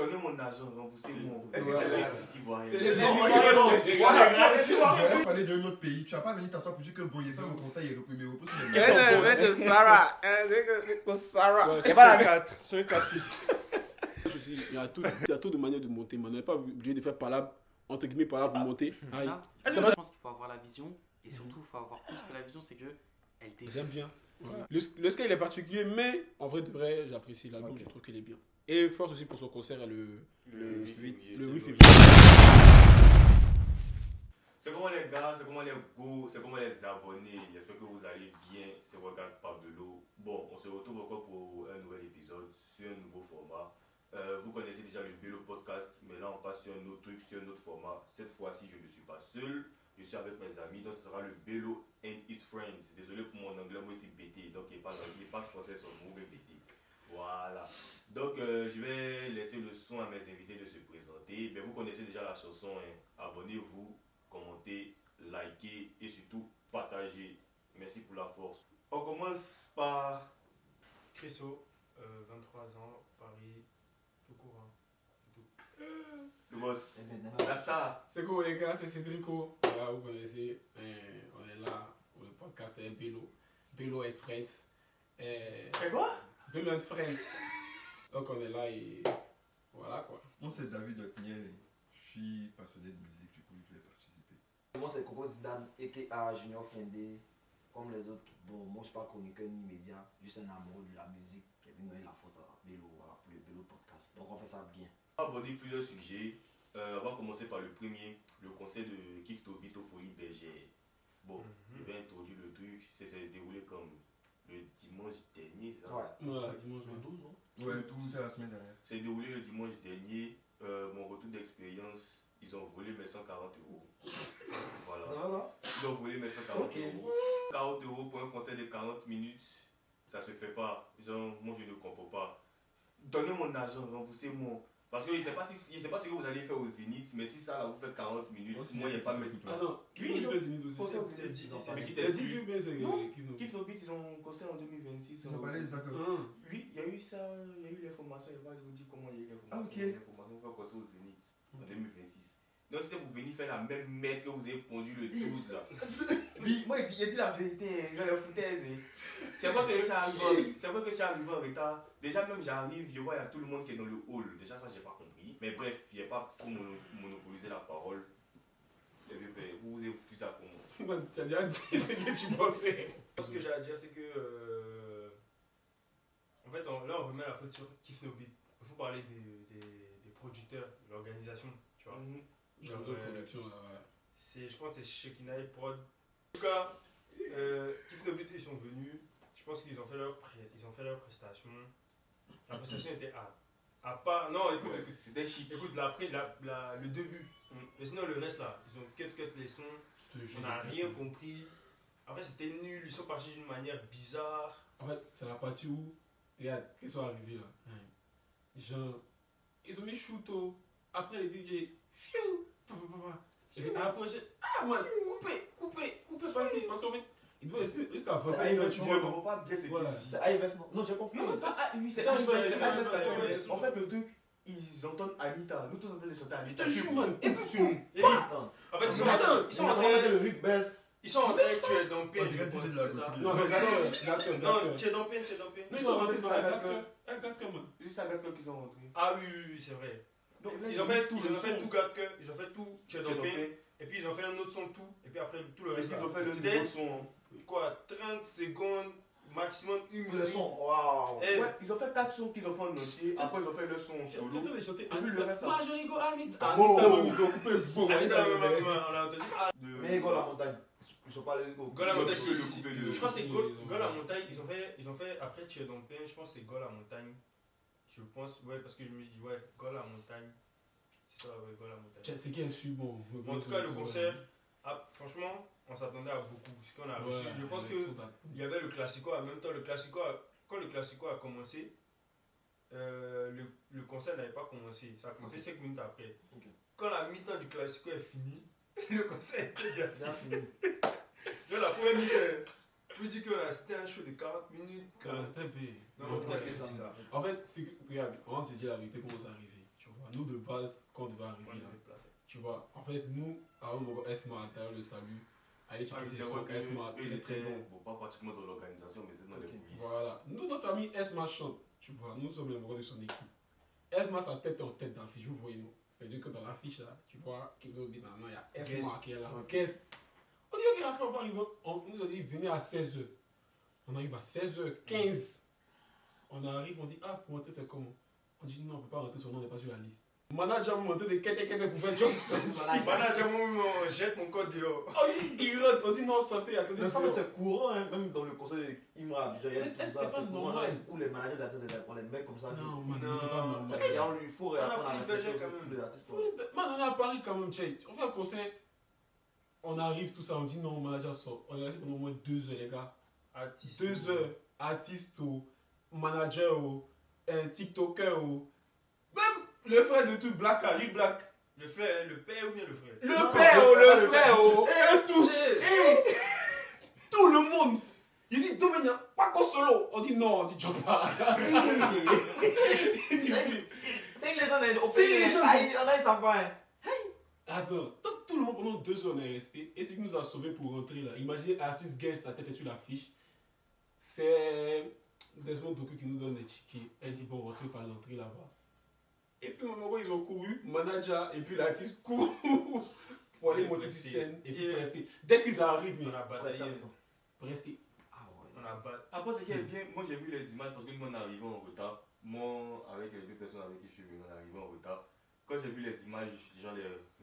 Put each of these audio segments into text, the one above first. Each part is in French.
Donnez mon argent, remboursez-moi. C'est les Ivoiriens. Il fallait d'un autre pays. Tu vas pas venir t'asseoir pour dire que bon, il fait mon conseil, il est le premier repos. Sarah. Et voilà, 4. C'est 4. Il y a tout de manière de monter. On n'est pas obligé de faire palabre, entre guillemets, palabre pour monter. Je pense qu'il faut avoir la vision. Et surtout, il faut avoir plus que la vision, c'est que elle t'est. J'aime bien. Le scale il est particulier, mais en vrai de vrai, j'apprécie l'album, je trouve qu'il est bien. Et force aussi pour son concert le 8 février. C'est comment les gars, c'est comment les beaux, c'est comment les abonnés. J'espère que vous allez bien. C'est Regarde Pablo. Bon, on se retrouve encore pour un nouvel épisode sur un nouveau format. Vous connaissez déjà le Bello Podcast, mais là on passe sur un autre truc, sur un autre format. Cette fois-ci, je ne suis pas seul. Je suis avec mes amis, donc ce sera le Bello and his friends. Désolé pour mon anglais, moi c'est BT, donc il n'est pas français son mot, mais BT. Voilà. Donc je vais laisser le son à mes invités de se présenter. Mais vous connaissez déjà la chanson, hein. Abonnez-vous, commentez, likez et surtout partagez. Merci pour la force. On commence par Chriso, 23 ans, Paris, tout courant. C'est tout. le boss. La star. C'est cool les gars, c'est Cédrico. Voilà, vous connaissez. On est là pour le podcast Bello. Bello and Friends. C'est quoi? Bello and Friends. Donc on est là et voilà quoi. Moi, c'est David Otniel. Je suis passionné de musique, du coup, je voulais participer. Moi, c'est Coco Zidane, a.k.a. Junior Flindé. Comme les autres, bon, moi, je ne suis pas chroniqueur ni média, juste un amoureux de la musique qui est venu donner la force à Bello, voilà, pour le Bello Podcast. Donc, on fait ça bien. On va aborder plusieurs sujets. On va commencer par le premier, le concert de Kif Tobit au Folie Bergère. Bon, je vais introduire le truc. C'est déroulé comme le dimanche dernier. Ouais, dimanche. Le 12, non? Ouais, le 12, c'est la semaine dernière. C'est déroulé le dimanche dernier. Mon retour d'expérience, ils ont volé mes 140 euros. Voilà. Ça va là? Ils ont volé mes 140 euros. 40 euros pour un concert de 40 minutes, ça se fait pas. Genre, moi je ne comprends pas. Donnez mon argent, remboursez-moi. Parce que je ne sais pas ce que vous allez faire au Zénith, mais si ça là vous fait 40 minutes, moi il n'y a pas de. Ah non, Oui, il fait Zénith aussi. Mais qui Il a t'explique? dit bien c'est Non. Kif Kif Tobit, ils ont un concert en 2026. Ils ont parlé des accords. Oui, il y a eu ça, il y a eu l'information, je vais vous dire comment il y a eu l'information. Ah, ok. L'information pour faire au Zénith en 2026. Donc si vous venez faire la même merde que vous avez pondu le 12 là. Oui, moi il dit la vérité, il a la foutaise. C'est vrai que je suis arrivé en retard. Déjà même j'arrive, je vois il y a tout le monde qui est dans le hall. Déjà ça j'ai pas compris. Mais bref, il n'y a pas trop monopoliser la parole. Vous avez fait ça pour moi. Tu as déjà dit ce que tu pensais. Ce que j'ai à dire, c'est que. En fait, là, on remet la faute sur Kif Nobit. Il faut parler des producteurs, de l'organisation. Tu vois. J'ai besoin de production là, ouais. Je pense que c'est Shekinah Prod. En tout cas, Kif Nobit, ils sont venus. Je pense qu'ils ont fait leur prestation. La prestation était à part. Non, écoute, C'était chic. écoute le début. Mais sinon, le reste là, ils ont cut les sons. On n'a rien compris. Après, c'était nul. Ils sont partis d'une manière bizarre. En fait, c'est la partie où, regarde, ils sont arrivés là. Genre, ils ont mis Shooto. Après les DJ, fiou, et puis après, ouais, coupez, passez. Parce qu'en fait, ils doivent juste avant. Je ne comprends pas bien ce qu'il dit. C'est AIVS, non? Non, j'ai compris. Non, c'est pas oui, c'est Ça, ça. je vois, En fait, le truc, ils entendent Anita. Nous tous on entend de chanter Anita. Et puis, En fait, ils sont en train le rythme baisse. Ils sont en train de tuer dans Pain, je pense, c'est ça. non, c'est Non, tuer dans Pain. Non, ils sont rentrés dans un 4 man. Juste à Gatcom qu'ils sont rentrés. Ah oui, c'est vrai. Donc, là, Ils ont fait tout Gatke, ils ont fait tout tuer dans Pain, Ils et puis ils ont fait un autre son tout, et puis après tout le reste. ont fait le C'était nouveau son. quoi, 30 secondes, maximum 1 minute. Le son, waouh. Eh, Ouais, ils ont fait 4 sons qu'ils ont fait en entier. Après, ils ont fait le son en Tu solo. es en train de chanter Et puis le reste, ça. Majorico Anita. Oh. Ils ont coupé bon. on a entendu. Mais Gol la montagne. Je peux pas aller au. Gol la montagne, Ils ont coupé le couper de- je crois que c'est Gol la montagne. Ils ont fait après tuer dans Pain, je pense que c'est Gol la montagne. Je pense, ouais, parce que je me dis, ouais, Gol la montagne. C'est ça, ouais, Gol la montagne. C'est qui est su bon. En tout cas, le concert, franchement, on s'attendait à beaucoup. Ce qu'on a reçu. Je pense qu'il y avait le Classico. En même temps, quand le Classico a commencé, le concert n'avait pas commencé. Ça a commencé 5 minutes après. Okay. Quand la mi-temps du Classico est finie, le concert était Bien fini. la première minute, je dis qu'on a assisté à un show de 40 minutes. C'est un peu. Non, en tout cas, c'est ça. En fait, regarde, on s'est dit la vérité, comment c'est arrivé. Tu vois. nous de base, quand on devait arriver là, tu vois, en fait, nous, avant mon Esma à l'intérieur le salut, allez checker ses sons, Esma, ils très très étaient bon. pas pratiquement dans l'organisation, mais c'est dans les coulisses. Voilà, nous, notre ami Esma chante, tu vois, nous sommes les membres de son équipe. Esma, sa tête est en tête d'affiche, vous voyez, non? C'est-à-dire que dans l'affiche là, tu vois, il y a Esma qui est là, en caisse. On dit, ok, la fois, on nous a dit, venez à 16h. On arrive à 16h15. On arrive, on dit, ah, pour rentrer, c'est comment? On dit, non, on ne peut pas rentrer, son nom n'est pas sur la liste. Manager m'a monté des quêtes pour faire chose. Manager, moi, jette mon code dehors. Il rentre, on dit, non, sortez, attendez. Mais ça, c'est courant, hein, même dans le conseil d'Imra. C'est pas normal. Où les managers d'artistes, on les met comme ça. Non, man, c'est pas normal. Il faut réapprendre à respecter les artistes. Man, on est à Paris quand même, check. On fait un concert, on arrive, tout ça, on dit, non, manager sort. On est resté pendant au moins 2 heures, les gars. 2 heures, artiste ou manager ou un TikToker ou même le frère de tout Black, Lil Black. Le frère, le père ou bien le frère? Le père ou le frère ou et tous. Tout le monde. Il dit Domenia, pas qu'au solo. On dit non, on dit Jumpa. C'est que les gens, C'est les gens. ils savent pas. Attends, donc tout le monde pendant 2 heures on est resté. Et ce qui nous a sauvés pour rentrer là. Imaginez l'artiste guest, sa tête est sur l'affiche. C'est Desmond Doku qui nous donne les tickets. Elle dit bon, rentrez par l'entrée là-bas. Et puis au moment où ils ont couru, manager et puis l'artiste court pour aller monter sur scène et puis rester. Dès qu'ils arrivent, On a bataillé. rester. On a bataillé. Après, ce qui est bien, moi j'ai vu les images parce que nous on est arrivé en retard. Moi, avec les 2 personnes avec qui je suis venu, on est arrivé en retard. Quand j'ai vu les images, genre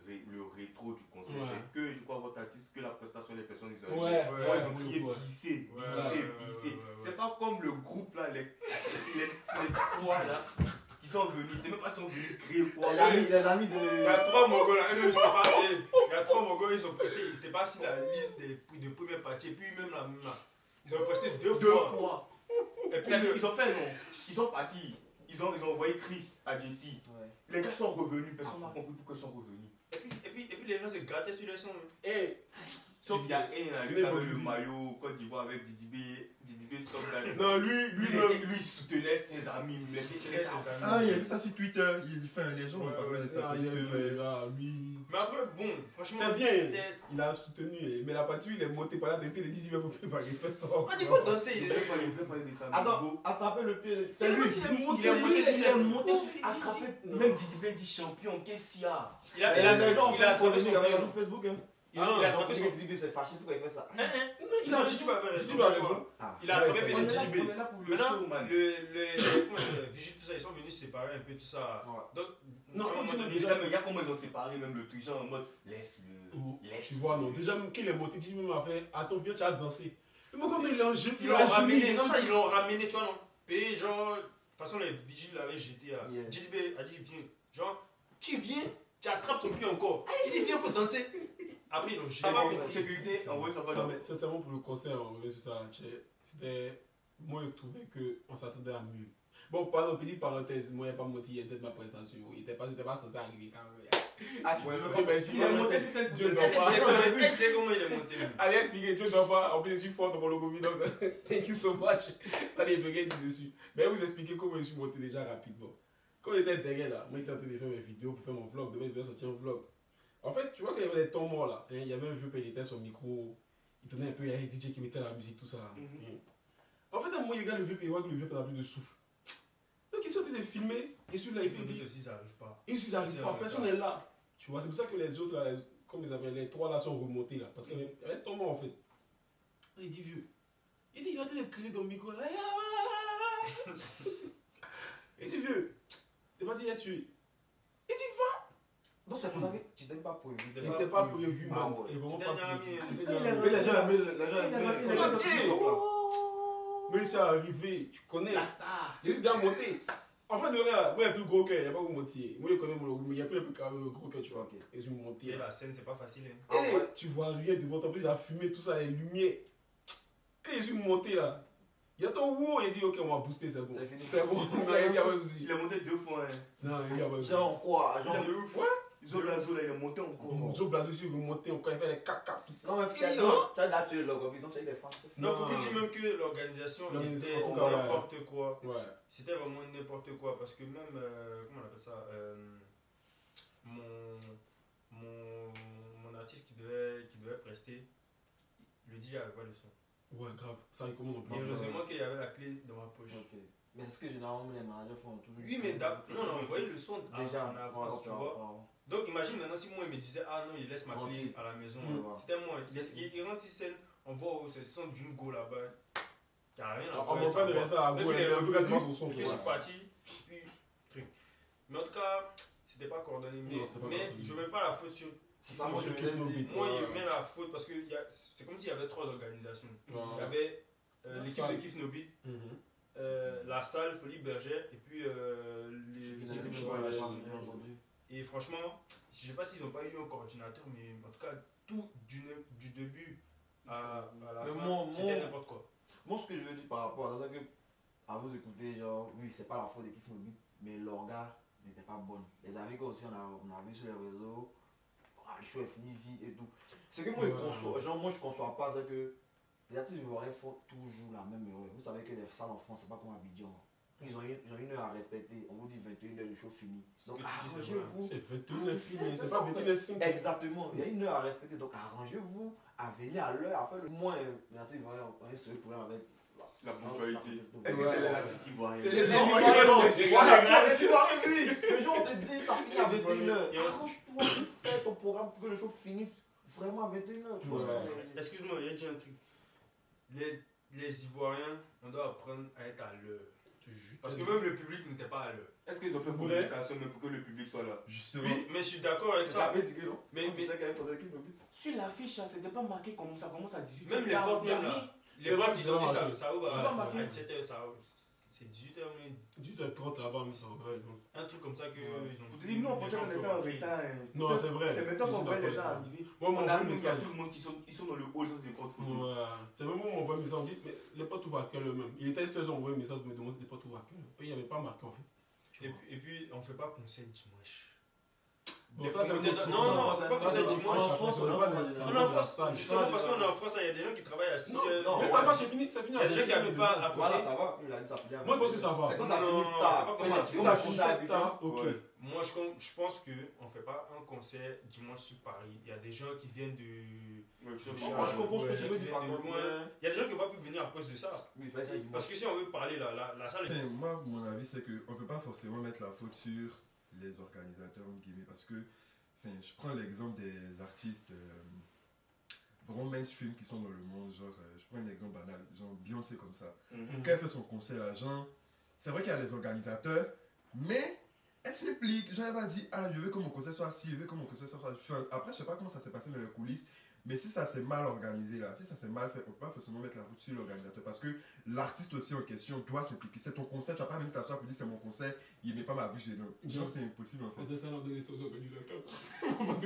le rétro du concert, c'est que je crois votre artiste, que la prestation des personnes, ils ont ils ont crié pisser, pisser. C'est pas comme le groupe là, les 3 là, qui sont venus, c'est même pas si sont venus créer quoi. Les amis de. Il y a 3 Mongols là, il y a 3 Mongols, ils ont presté, ils ne savaient pas si la liste de première partie, et puis même là, ils ont presté 2 fois. Et puis ils ont fait non, ils sont partis, ils ont envoyé Chris à Jessie. Les gars sont revenus, personne n'a compris pourquoi ils sont revenus. Et puis les gens se grattaient sur les sons. Sauf qu'il y a un là, lui avec le maillot Côte d'Ivoire avec Didibé Stop là. Non, lui soutenait ses amis. Ah, il y a vu ça sur Twitter. Les gens ont parlé de ça. lui. Mais après, bon, franchement, c'est bien. Il a soutenu, mais la partie où il est monté par là depuis les 18 pour préparer les fesses. Il faut danser. Attends, attraper le pied. C'est lui qui est monté. Même Didibé dit champion, qu'est-ce qu'il y a? Il a attrapé son Facebook. Il a attrapé son DJB, c'est fâché, pourquoi il fait ça? Il a raison. Il a attrapé DJB. Maintenant, le Vigile, tout ça, ils sont venus séparer un peu tout ça. Donc, non, déjà, il y a comment ils ont séparé même le Twitch en mode laisse-le. Tu vois, non, déjà, qu'il est monté, dit même à faire, attends, viens, tu as dansé. Mais quand il est en jeu, ils l'ont ramené, non, ça, ils l'ont ramené, tu vois, non. Et genre, de toute façon, les vigiles l'avaient jeté à. DJB a dit, viens, genre, tu viens, tu attrapes son pied encore. Il dit, viens, faut danser. Après, ils l'ont jeté. Pour sécurité, en vrai, ça va. Non, mais sincèrement, pour le concert, on revient sur ça, c'était. Moi, je trouvais qu'on s'attendait à mieux. Bon, pardon, petite parenthèse, moi, il n'y a pas menti, il était de ma prestation. Il n'était pas censé arriver quand même. Dieu merci. Il est monté sur cette Dieu dort pas. C'est comment il est monté. Allez, expliquer, Dieu dort pas. En plus, je suis fort dans mon logo donc thank you so much. Allez, il veut dessus. Mais vous expliquer comment je suis monté déjà rapidement. Quand j'étais derrière là, moi, j'étais en train de faire mes vidéos pour faire mon vlog. Demain, je vais sortir un vlog. En fait, tu vois qu'il y avait des temps morts là. Il y avait un vieux père, il était sur le micro. Il tenait un peu, il y avait DJ qui mettait la musique, tout ça. En fait, à un moment, il regarde le vieux père, il voit que le vieux père n'a plus de souffle. Donc, ils sont en train de filmer. Et celui-là, il dit. aussi, ça n'arrive pas. Et si ça n'arrive pas, personne n'est là. Tu vois, c'est pour ça que les autres, là, comme ils avaient les 3 là, sont remontés là. Parce qu'il y avait un temps mort en fait. Et il dit vieux. Il dit, il est en train de crier dans le micro là. Il dit vieux. T'es pas dit, il a tué. Il dit, va. Non, c'est pour ça que tu n'étais pas prévu. Il n'était pas prévu, man. C'était vraiment pas prévu. Mais les gens Mais c'est arrivé, tu connais. La star. Il est déjà monté. En fait, de vrai, moi, il n'y a plus le gros cœur, il n'y a pas où monter. Moi, je connais mon logo, mais il n'y a plus le gros cœur, tu vois. Et je suis monté. Et la scène, c'est pas facile. Tu vois rien devant toi, en plus, il a fumé, tout ça, les lumières. Quand je suis monté là, il y a ton wow, il a dit, ok, on va booster, c'est bon. C'est bon, il y a pas de souci. Il est monté 2 fois. Non, il y a pas de souci. Genre quoi? Genre de ouf. Zoblazo là, il est monté encore. Zoblazo, il est monté encore, il fait les caca. Non, mais tu as déjà tué le logo, donc tu as des fans. Non, pour vous dire même que l'organisation était n'importe quoi. Ouais. C'était vraiment n'importe quoi parce que même, comment on appelle ça, le DJ avait pas le son. Ouais, grave. Ça, il comment on Et heureusement qu'il y avait la clé dans ma poche. Ok. Mais c'est ce que généralement les managers font toujours. Oui, mais non, on envoyait le son déjà en avance, tu vois. Donc imagine maintenant si moi il me disait ah non il laisse ma clé à la maison. C'était moi. Il rentre ici seul, on voit c'est le son d'une go là-bas. Il n'y a rien à voir. On va pas de rester à Go, en tout cas, c'est pas son son. Je suis parti, puis truc. Mais en tout cas, c'était pas coordonné. Mais je ne mets pas la faute sur. C'est ça, moi je Moi il met la faute parce que c'est comme s'il y avait 3 organisations. Il y avait l'équipe de Kif Nobi. La salle Folie Bergère et puis les équipes de. Et franchement, je ne sais pas s'ils n'ont pas eu un coordinateur, mais en tout cas, tout du début à la fin, c'était n'importe quoi. Moi, ce que je veux dire par rapport à ça, c'est que à vous écouter, genre, oui, c'est pas la faute d'équipe Nobi, mais l'orga n'était pas bonne. Les amis aussi, on a vu sur les réseaux, le show est fini, vie et tout. C'est que moi, je conçois pas ça que. Les artistes ivoiriens font toujours la même erreur. Vous savez que les salles en France, c'est pas comme Abidjan. Ils ont une heure à respecter. On vous dit 21h, le show fini. Donc arrangez-vous. C'est 21h fini, c'est pas 21h5. Exactement. Il y a une heure à respecter. Donc arrangez-vous à venir à l'heure, à faire le moins. Les artistes ivoiriens ont un seul problème avec la ponctualité. Est-ce que c'est les artistes ivoiriens? C'est les Ivoiriens. Voilà, les Ivoiriens, oui. Le jour on te dit ça finit à 21h. Arrange-toi, fais ton programme pour que le show finisse vraiment à 21h. Excuse-moi, il y a dit un truc. Les Ivoiriens, on doit apprendre à être à l'heure. Parce que même le public n'était pas à l'heure. Est-ce qu'ils ont fait communication même pour que le public soit là? Justement. Oui, mais je suis d'accord avec ça. J'avais dit que non. Mais sur l'affiche, c'était pas marqué comme ça commence à 18h. même les portes, même là. C'est vrai qu'ils ont dit ça ouvre Ouais, à c'est 17h, c'est 18h, mais 18h30 là-bas, mais c'est vrai. un truc comme ça que ils ont. Pour te dire, nous, on pensait qu'on était en retard. Non, c'est vrai. C'est maintenant qu'on voit les gens arriver. Moi, mon On vrai arrive, il y a message. tout le monde qui sont dans le hall, ils ont des portes photos. Ouais, c'est vraiment mon vrai message. On dit, mais les potes ouvrent à quelle heure même? Il était 16h, on voit un message, me demande si les potes ouvrent à quelle heure. Il n'y avait pas marqué en fait. Et puis, on fait pas concert dimanche. Bon, ça, c'est un Non, c'est pas concert dimanche. En France, on n'a pas de- On est en France, justement parce qu'on est en France, il y a des gens qui travaillent à 6h. Non, Mais ça va, c'est fini. Il y a des gens qui n'habitent pas à Voilà, côté. ça va. Il a dit ça finit à Moi, je pense que ça va. C'est quand ça Non, finit tard. non, C'est non, comme Si si ça ça finit finit à tard, ok. Ouais. Moi, je pense qu'on ne fait pas un concert dimanche sur Paris. Il y a des gens qui viennent de. Moi, je comprends ce que tu veux dire par contre. Il y a des gens qui ne vont pas plus venir à cause de ça. Oui, fais ça dimanche. Parce que si on veut parler, la salle est. Enfin, moi, mon avis, c'est qu'on ne peut pas forcément mettre la faute sur les organisateurs, parce que, enfin, je prends l'exemple des artistes vraiment mainstream qui sont dans le monde, genre, je prends un exemple banal, genre Beyoncé comme ça. Quand elle fait son concert à Jean, c'est vrai qu'il y a les organisateurs, mais elle s'implique. Genre, elle va dire, ah, je veux que mon concert soit ci, je veux que mon concert soit ça. Après, je sais pas comment ça s'est passé dans les coulisses, mais si ça s'est mal organisé là, si ça s'est mal fait, on peut pas forcément mettre la faute sur l'organisateur parce que l'artiste aussi en question doit s'impliquer. C'est ton concert, tu vas pas venir t'asseoir pour dire c'est mon concert, il met pas ma bouche dedans. Genre, c'est impossible en fait. C'est ça, on donne aux organisateurs.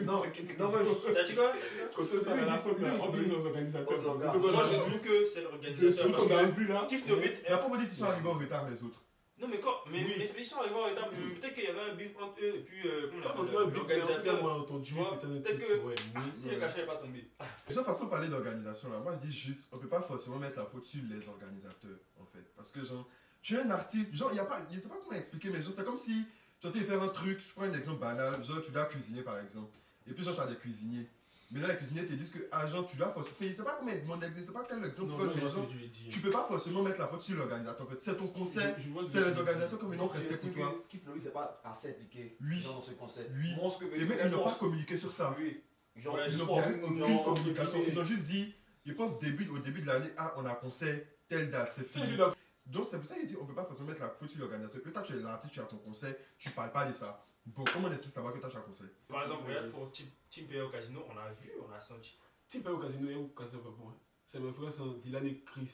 Non, mais T'as dit quoi? Quand c'est ça, la faute, on donne aux organisateurs. Moi, j'ai vu que c'est l'organisateur. Ce qu'on a vu là. Kif Nobit. Mais après, on dit qu'ils sont arrivés en retard les autres. Non, mais quoi? Mais ils sont arrivés en retard. Peut-être qu'il y avait un bif entre eux et puis. Comment Pas on forcément un appelle ça? big, mais en tout cas, L'organisateur. moi, entendu, Tu vois, peut-être peut-être que- ouais, Si le cachet n'est pas tombé. De toute façon, parler d'organisation là, moi je dis juste, on peut pas forcément mettre la faute sur les organisateurs en fait. Parce que genre, tu es un artiste, genre, il y a pas, je sais pas comment expliquer, mais genre, c'est comme si tu étais faire un truc, je prends un exemple banal, genre, tu dois cuisiner par exemple. Et puis, genre, tu as des cuisiniers. Mais là, les cuisiniers te disent que, ah, genre, tu dois forcément. Je sais pas comment, je sais pas quel exemple Non, prendre, non, mais non, genre, c'est du tu peux pas forcément mettre la faute sur l'organisateur en fait. C'est ton concert, c'est les organisations comme une donc autre tu respect estimes pour toi. que Kif Loïc c'est pas assez impliqué Oui. dans ce concert. Oui. Moi, ce que Et même, ils n'ont pas communiqué sur ça. Oui. Genre, Ouais, Ils je n'ont pense pas eu que aucune genre, communication. Ils ont juste dit, je pense au début de l'année, ah, on a un concert, telle date, c'est Je suis fini. d'accord. Donc c'est pour ça qu'il dit, on peut pas forcément mettre la faute sur l'organisateur. Puis toi, tu es l'artiste, tu as ton concert, tu parles pas de ça. Bon, comment on essaie de savoir que toi, tu as un concert? Par exemple, regarde pour Team PA au casino, on a vu, on a senti. Si pas au casino, il y a au casino, pas pour moi. C'est mes frères, c'est Dylan et Chris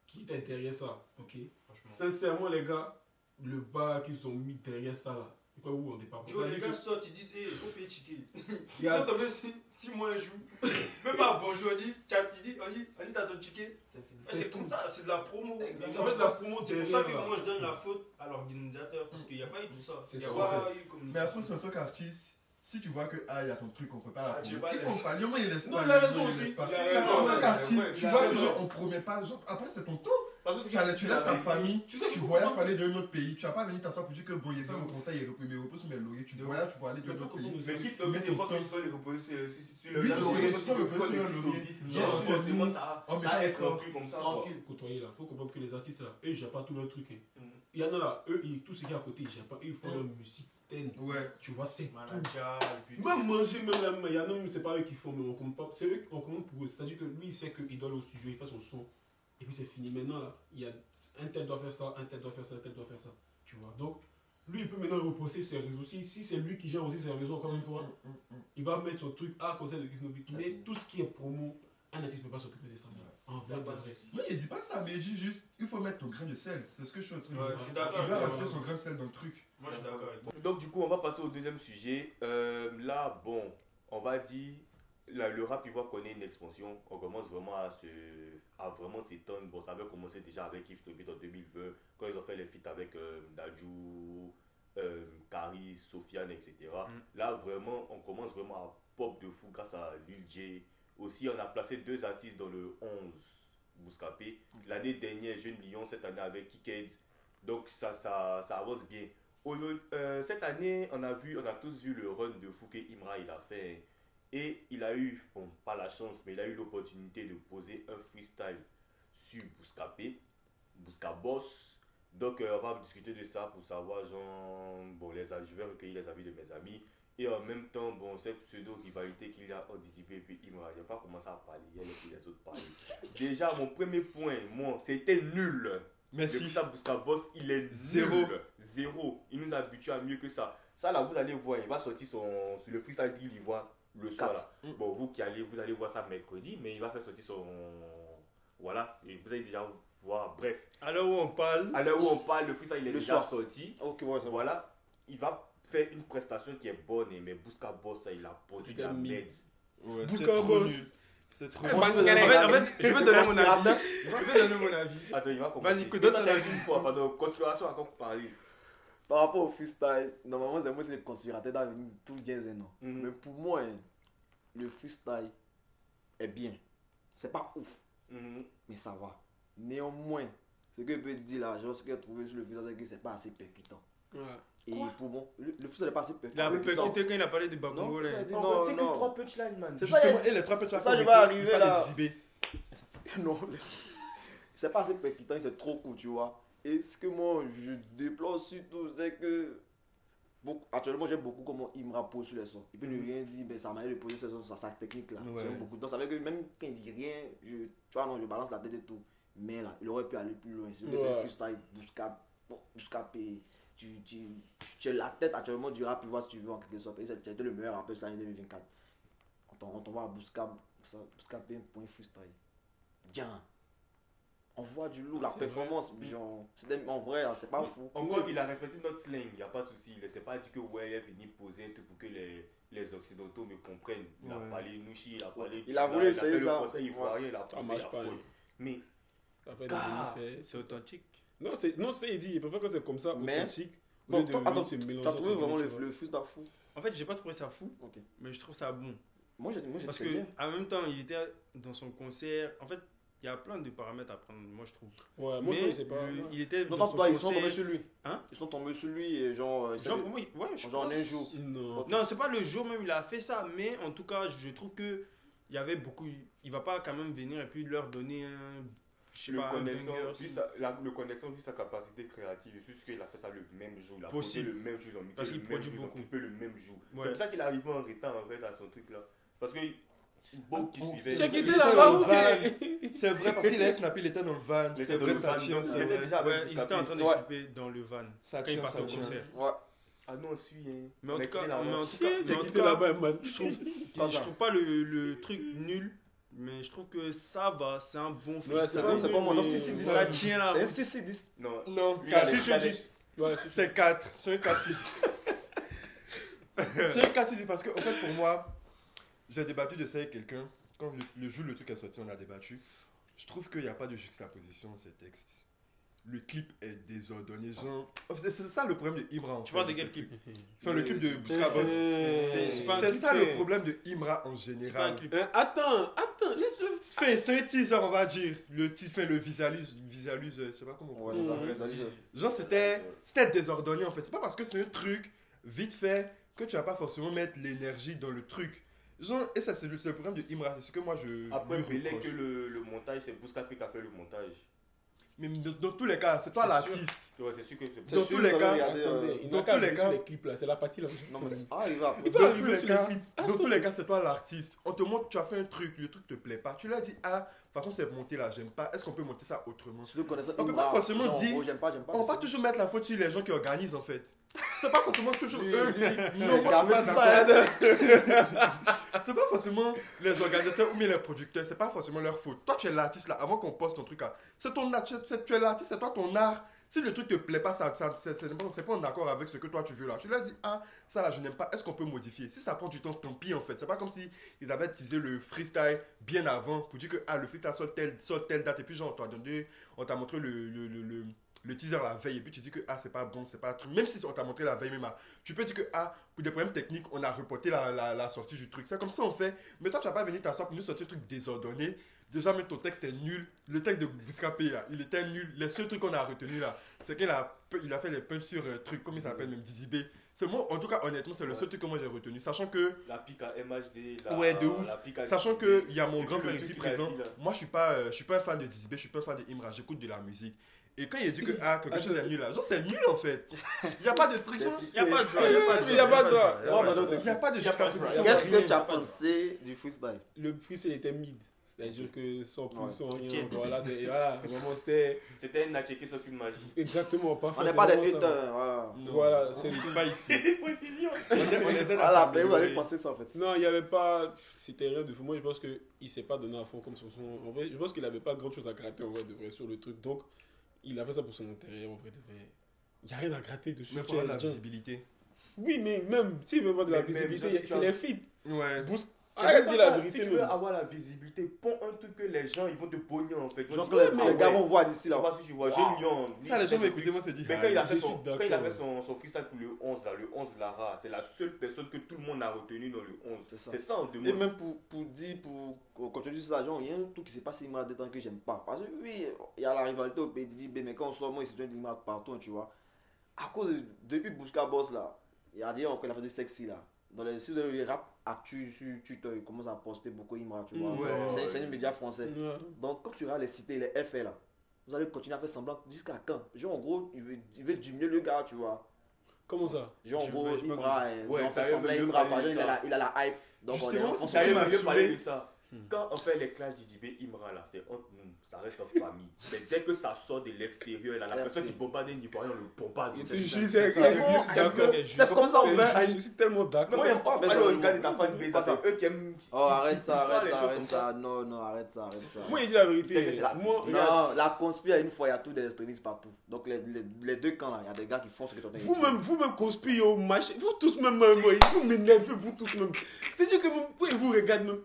qui étaient derrière ça, ok? Franchement. Sincèrement, les gars, le bar qu'ils ont mis derrière ça là, pourquoi vous on n'est pas Tu vois, les gars sortent, ils disent, il faut payer ticket. Ils Regarde. sont tombés 6 mois un jour. Même pas bonjour, on dit, t'as ton ticket. c'est fini. C'est comme ça, c'est de la promo. Exactement. En fait, la promo, C'est pour ça que moi je donne la faute à l'organisateur. Parce qu'il n'y a pas eu tout ça. C'est Il n'y a ça, pas eu Mais communication. après, en tant qu'artiste, si tu vois que, ah, il y a ton truc, on peut pas la Ah, tu promo. vas Il faut laisser. pas, il y a moins, il laisse Non, pas. il a il raison laisse aussi. pas. Il a raison. En tant Ouais, qu'artiste, ouais, tu il a vois que raison. genre, on promet pas, genre, après c'est ton temps. Parce que Tu laisses ta famille, Tu sais, tu voyages pour aller dans un autre pays. Tu vas pas venir t'asseoir pour dire que bon, il est fait mon conseil, il repose mes logués. Tu voyages pour aller dans un autre pays. Mais qui te dit pas que ce soit les reposer sur le Oui, laurier, sur le laurier. bien Genre, sûr, c'est c'est nous. moi ça. Oh, mais Ça être d'accord. plus comme ça. quoi. Tranquille. Côtoyer là, faut comprendre que les artistes là, eux ils gèrent pas tout leur truc. Hein. Mhm. Il y en a là, eux, tout ce qui est à côté, ils gèrent pas. Eux, ils font leur musique, stand. Ouais. Tu vois, c'est tout. Manager, et puis. Même manger, même la main, il y en a même, c'est pas eux qui font, mais on commande pas. C'est eux qu'on commande pour eux. C'est-à-dire que lui, il sait qu'il doit aller au studio, il fait son son, et puis c'est fini. Maintenant, là, il y a un tel doit faire ça, un tel doit faire ça, un tel doit faire ça. Tu vois, donc, lui, il peut maintenant reposter ses réseaux. Si c'est lui qui gère aussi ses réseaux, encore une fois, il va mettre son truc à conseil de Kisnobi. Mais tout ce qui est promo, un artiste ne peut pas s'occuper de ça. En vrai, de vrai. Mais il dit pas ça, mais il dit juste, il faut mettre ton grain de sel. C'est ce que je suis en train de Ouais, dire. je suis Tu d'accord. vas rajouter son grain de sel dans le truc. Moi, je suis d'accord avec toi. Donc du coup, on va passer au deuxième sujet. Là, bon, on va dire, le rap ivoire connaît une expansion. On commence vraiment à vraiment s'étendre. Bon, ça avait commencé déjà avec Yves Tobit en 2020, quand ils ont fait les feats avec Dadju, Caris, Sofiane, etc. Là, vraiment, on commence vraiment à pop de fou grâce à Lil J. Aussi, on a placé 2 artistes dans le 11 Bouscapé. L'année dernière, Jeune Lion, cette année avec Kiked. Donc ça avance bien. Cette année, on a tous vu le run de fou que Imra il a fait. Et il a eu, bon, pas la chance, mais il a eu l'opportunité de poser un freestyle sur Bouscapé, Bouscaboss. Donc on va discuter de ça pour savoir, genre, bon, je vais recueillir les avis de mes amis. Et en même temps, bon, cette pseudo-rivalité qu'il y a entre DDB et puis Imra, je vais pas commencer à parler, il y a les autres parler. Déjà, mon premier point, c'était nul. Merci. Depuis ça, Bouscaboss, il est Zéro. nul. Zéro. Il nous habitue à mieux que ça. Ça, là, vous allez voir, il va sortir sur le freestyle qu'il y voit le soir. Là. Bon, vous allez voir ça mercredi, mais il va faire sortir son. Voilà, et vous allez déjà voir. Bref. À l'heure où on parle. À l'heure où on parle, le freestyle il est Le déjà soir. sorti. Ok, ouais, ça va. Voilà, il va faire une prestation qui est bonne, mais Bouscaboss, ça, il a posé de la merde. Ouais, Bousca c'est trop Boss. nul. C'est trop En nul. fait, je vais donner mon avis. Je vais donner mon avis. Attends, il va commencer. Vas-y, que Toi, d'autres t'as avis. dit une fois, pardon, conspiration à quoi vous parlez. Par rapport au freestyle, normalement, c'est moi, c'est les conspirateurs d'avenir tout bien, non. Mhm. Mais pour moi, hein, le freestyle est bien. C'est pas ouf, Mhm. mais ça va. Néanmoins, ce que je peux dire là, genre, ce que j'ai trouvé sur le freestyle, c'est que c'est pas assez percutant. Ouais. Et pour moi, le freestyle n'est pas assez percutant. Il a un peu percuté quand il a parlé de Non, Babongo. ça a dit En non, fait, c'est que non. 3 punchlines, man. C'est ça, Justement, et les 3 petits ça, je vais arriver là. DDB. Non, c'est pas assez percutant, c'est trop court, tu vois. Et ce que moi je déplore surtout, c'est que actuellement j'aime beaucoup comment Imra pose sur les sons. Il peut ne rien dire, mais sa manière de poser ses sons, sa technique là. Ouais. J'aime beaucoup. Donc ça veut dire que même quand il dit rien, tu vois, non, je balance la tête et tout. Mais là, il aurait pu aller plus loin. C'est Ouais. le freestyle, Bouscapé. Tu as la tête actuellement du rap, tu vois, si tu veux en quelque sorte. Et c'est le meilleur rappeur de l'année 2024. On t'envoie à Bouscapé, point freestyle. Bien. On voit du lourd, la C'est performance, genre, en vrai, c'est pas fou. Encore, il a respecté notre slang, il n'y a pas de souci. Il ne s'est pas dit que ouais, il est venu poser un truc pour que les Occidentaux me comprennent. Il a Ouais. parlé Nushi, il a parlé. Il a voulu essayer fait le ça. français ivoirien, il a Ça posé marche la pas. faute. Mais Ça fait des Ah. demi-faits. C'est authentique. Non, il dit, il préfère que c'est comme ça, Mais- authentique. Au Bon, lieu de attends, lui se mélanger t'as trouvé entre vraiment guillemets, tu vois. le freestyle fou? En fait, j'ai pas trouvé ça fou, Ok. mais je trouve ça bon. Moi, j'ai Parce trouvé que bien. en même temps, il était dans son concert. En fait, il y a plein de paramètres à prendre, moi je trouve. Ouais, moi je Mais trouve que c'est pas. il était Non, dans non, son toi, ils sont tombés concert. sur lui. Hein? Ils sont tombés sur lui et genre. Genre, pour moi, ouais, je genre en pense. un jour. Non. Non, c'est pas le jour même il a fait ça, mais en tout cas, je trouve que il y avait beaucoup. Il va pas quand même venir et puis leur donner un. Je sais le pas, un connaissant, banger. le connaissant, vu sa capacité créative, c'est juste qu'il a fait ça le même jour. Il a Possible. posé le même jour, ils ont mixé Parce le qu'il même produit jour, ils ont beaucoup. coupé le même jour. Ouais. C'est pour ça qu'il est arrivé en retard en fait à son truc là. Parce que beaucoup qui Oh, suivaient. J'ai Il quitté était là-bas, dans le ok. van. C'est vrai, parce qu'il avait snappé, il était dans le van. Il C'est était dans vrai, le ça van, tient, donc c'est il était vrai. déjà avec Ouais, ils étaient en train Ouais. d'équiper dans le van. Ça Quand il tient, partait ça au tient. concert. Ouais. Ah non, suis, hein. Mais en On a tout cas, quitté la mais en manche. tout cas, J'ai mais en tout quitté cas, là-bas, man. je trouve pas le truc nul, mais je trouve que ça va, c'est un bon Ouais, freestyle. c'est pas C'est pas moi. Non, mais- 6-6-10. Ça tient là. C'est un 6-6-10. Non, Non, lui, 4 il sur a- 10. Ouais, C'est 4. C'est un 4 sur 10. C'est un 4 sur 10 parce que, en fait, pour moi, j'ai débattu de ça avec quelqu'un. Quand le jour le truc est sorti, on a débattu. Je trouve qu'il n'y a pas de juxtaposition dans ces textes. le clip est désordonné. Genre, c'est ça le problème de Imra en Tu fait. parles de quel clip? Enfin, le clip de Bousca Boss. C'est pas un C'est clip, ça le problème de Imra en C'est pas un général. clip. Attends, laisse-le. C'est un teaser, on va dire. Le titre, le visualise, je sais pas comment on Ouais, dit. ça arrête, vas-y, Genre, c'était désordonné en fait. C'est pas parce que c'est un truc vite fait que tu vas pas forcément mettre l'énergie dans le truc. Genre, et ça, c'est le problème de Imra. C'est ce que moi je. Après, lui Belek, reproche. que le montage, c'est Bousca P qui a fait le montage. Mais dans tous les cas, c'est toi C'est l'artiste. Ouais, c'est sûr que c'est Dans sûr, tous les vous cas, avez regardé, Attendez, il dans n'a qu'à tous les arriver cas- sur les clips là, c'est la partie là. Non, mais ah, il va. Il peut Dans arriver tous les sur les cas, clips. dans tous les cas, c'est toi l'artiste. On te montre, tu as fait un truc, le truc te plaît pas. Tu lui as dit, ah, de toute façon, c'est monté là, j'aime pas. Est-ce qu'on peut monter ça autrement? Si tu connais ça, On peut Imra, pas forcément non, dire- oh, j'aime pas. On va toujours mettre la faute sur les gens qui organisent en fait. C'est pas forcément toujours Lui, eux. lui, Non, moi, Carmen, je suis c'est pas ça, d'accord. C'est pas forcément les organisateurs ou bien les producteurs, c'est pas forcément leur faute. Toi, tu es l'artiste là, avant qu'on poste ton truc là. C'est ton art, tu es l'artiste, c'est toi ton art. Si le truc te plaît pas, c'est pas en accord avec ce que toi tu veux là. Tu lui as dit, ah, ça là, je n'aime pas, est-ce qu'on peut modifier? Si ça prend du temps, tant pis en fait. C'est pas comme si ils avaient teasé le freestyle bien avant pour dire que, ah, le freestyle sort telle date. Et puis, genre, on t'a montré le teaser la veille. Et puis, tu dis que, ah, c'est pas bon, c'est pas un truc. Même si on t'a montré la veille, même, tu peux dire que, ah, pour des problèmes techniques, on a reporté la sortie du truc. C'est comme ça on fait. Mais toi, tu vas pas venir t'asseoir pour nous sortir un truc désordonné. Déjà, même ton texte est nul. Le texte de Bousca P, là, il était nul. Les seuls trucs qu'on a retenus là, c'est qu'il a fait des punchs sur trucs, comme il s'appelle, même Dizzy B. C'est moi, en tout cas, honnêtement, c'est le seul truc que moi j'ai retenu. Sachant que, La pique à MHD. Ouais, de ouf. La pique à sachant DJB. qu'il y a mon Et grand puis le frère ici truc qu'il a présent, dit, là. moi je suis pas un fan de Dizzy B, je suis pas un fan de Imra, j'écoute de la musique. Et quand il a dit que ah, quelque chose est nul là, genre c'est nul en fait. Il n'y a pas de truc, genre, Il n'y a pas de droit. Il y a pas de droit. il n'y a pas de juxtaposition. Qu'est-ce que rien. tu as pensé du freestyle? Le freestyle était mid. C'est-à-dire que sans plus, Ouais. sans rien. Tiens. Voilà, vraiment c'était C'était un Natchéké sans une magie. exactement pas On n'est pas des forcément ça. haters, voilà. Non, Voilà, c'est pas ici. C'était précision. On essaie Ah là, mais vous d'améliorer. allez penser ça en fait. Non, il n'y avait pas. C'était rien de fou. Moi, je pense qu'il ne s'est pas donné à fond comme sur son. En vrai, je pense qu'il n'avait pas grand chose à gratter en vrai, de vrai sur le truc. Donc, il a fait ça pour son intérêt en vrai, de vrai. Il n'y a rien à gratter dessus. Mais Tu pour es avoir de la legend. visibilité. Oui, mais même s'il veut voir de la Mais même, visibilité, genre, c'est les feats. Ouais. Arrête de dire la Si vérité. tu veux même. avoir la visibilité, pons un truc que les gens ils vont te pogner en fait. Genre Ils que vont les dire, les ah gars ouais, vont voir d'ici je sais là. pas si tu vois, j'ai Lyon. Ça, les gens vont écouter, moi c'est dit. Mais quand il a je fait suis son, d'accord. quand il a fait son freestyle pour le 11 là, le 11 Lara, c'est la seule personne que tout le monde a retenu dans le 11. C'est ça. C'est ça on Et demande. même pour continuer sur ça, genre, il y a un truc qui s'est passé il m'a des temps que j'aime pas. Parce que oui, il y a la rivalité au PDB, mais quand on sort, moi, il se donne l'image partout, tu vois. À cause depuis Bousca Boss là, il y a des gens qui ont fait des sexy là. Dans les sites de rap actu sur Twitter, ils commencent à poster beaucoup Imra, tu vois. Ouais. C'est un média français. Ouais. Donc, quand tu regardes les cités, les FR là, vous allez continuer à faire semblant jusqu'à quand? Genre, en gros, il veut diminuer le gars, tu vois. Comment ça? Genre, en Je- gros, je sais pas Imra, Ouais, on fait sérieux, semblant mais je Imra, veux par exemple, parler de il a la hype. Donc, Justement, on Sérieux, m'a mais je veux parler saoulé. de ça. Quand on fait les clashs d'IDB Imra là, c'est entre nous, ça reste en famille. Mais dès que ça sort de l'extérieur, là, la personne qui bombarde un Ivoirien, on le bombarde. Je C'est suis ça. d'accord. C'est comme ça, on fait. Je suis tellement Mais d'accord. moi, j'aime pas Mais aller ça, au gars de ta fan base, pas c'est ça. eux qui aiment. Oh, arrête ils ça, font les arrête ça, choses arrête comme ça. Non, non, arrête ça. Moi, il dit la C'est vérité. la- Moi, Non, la conspire, une fois, il y a tous des extrémistes partout. Donc, les deux camps là, il y a des gars qui font ce que tu as dit. vous-même conspirez au machin. Vous tous même, vous m'énervez, vous tous même. C'est-à-dire que même, vous regardez même.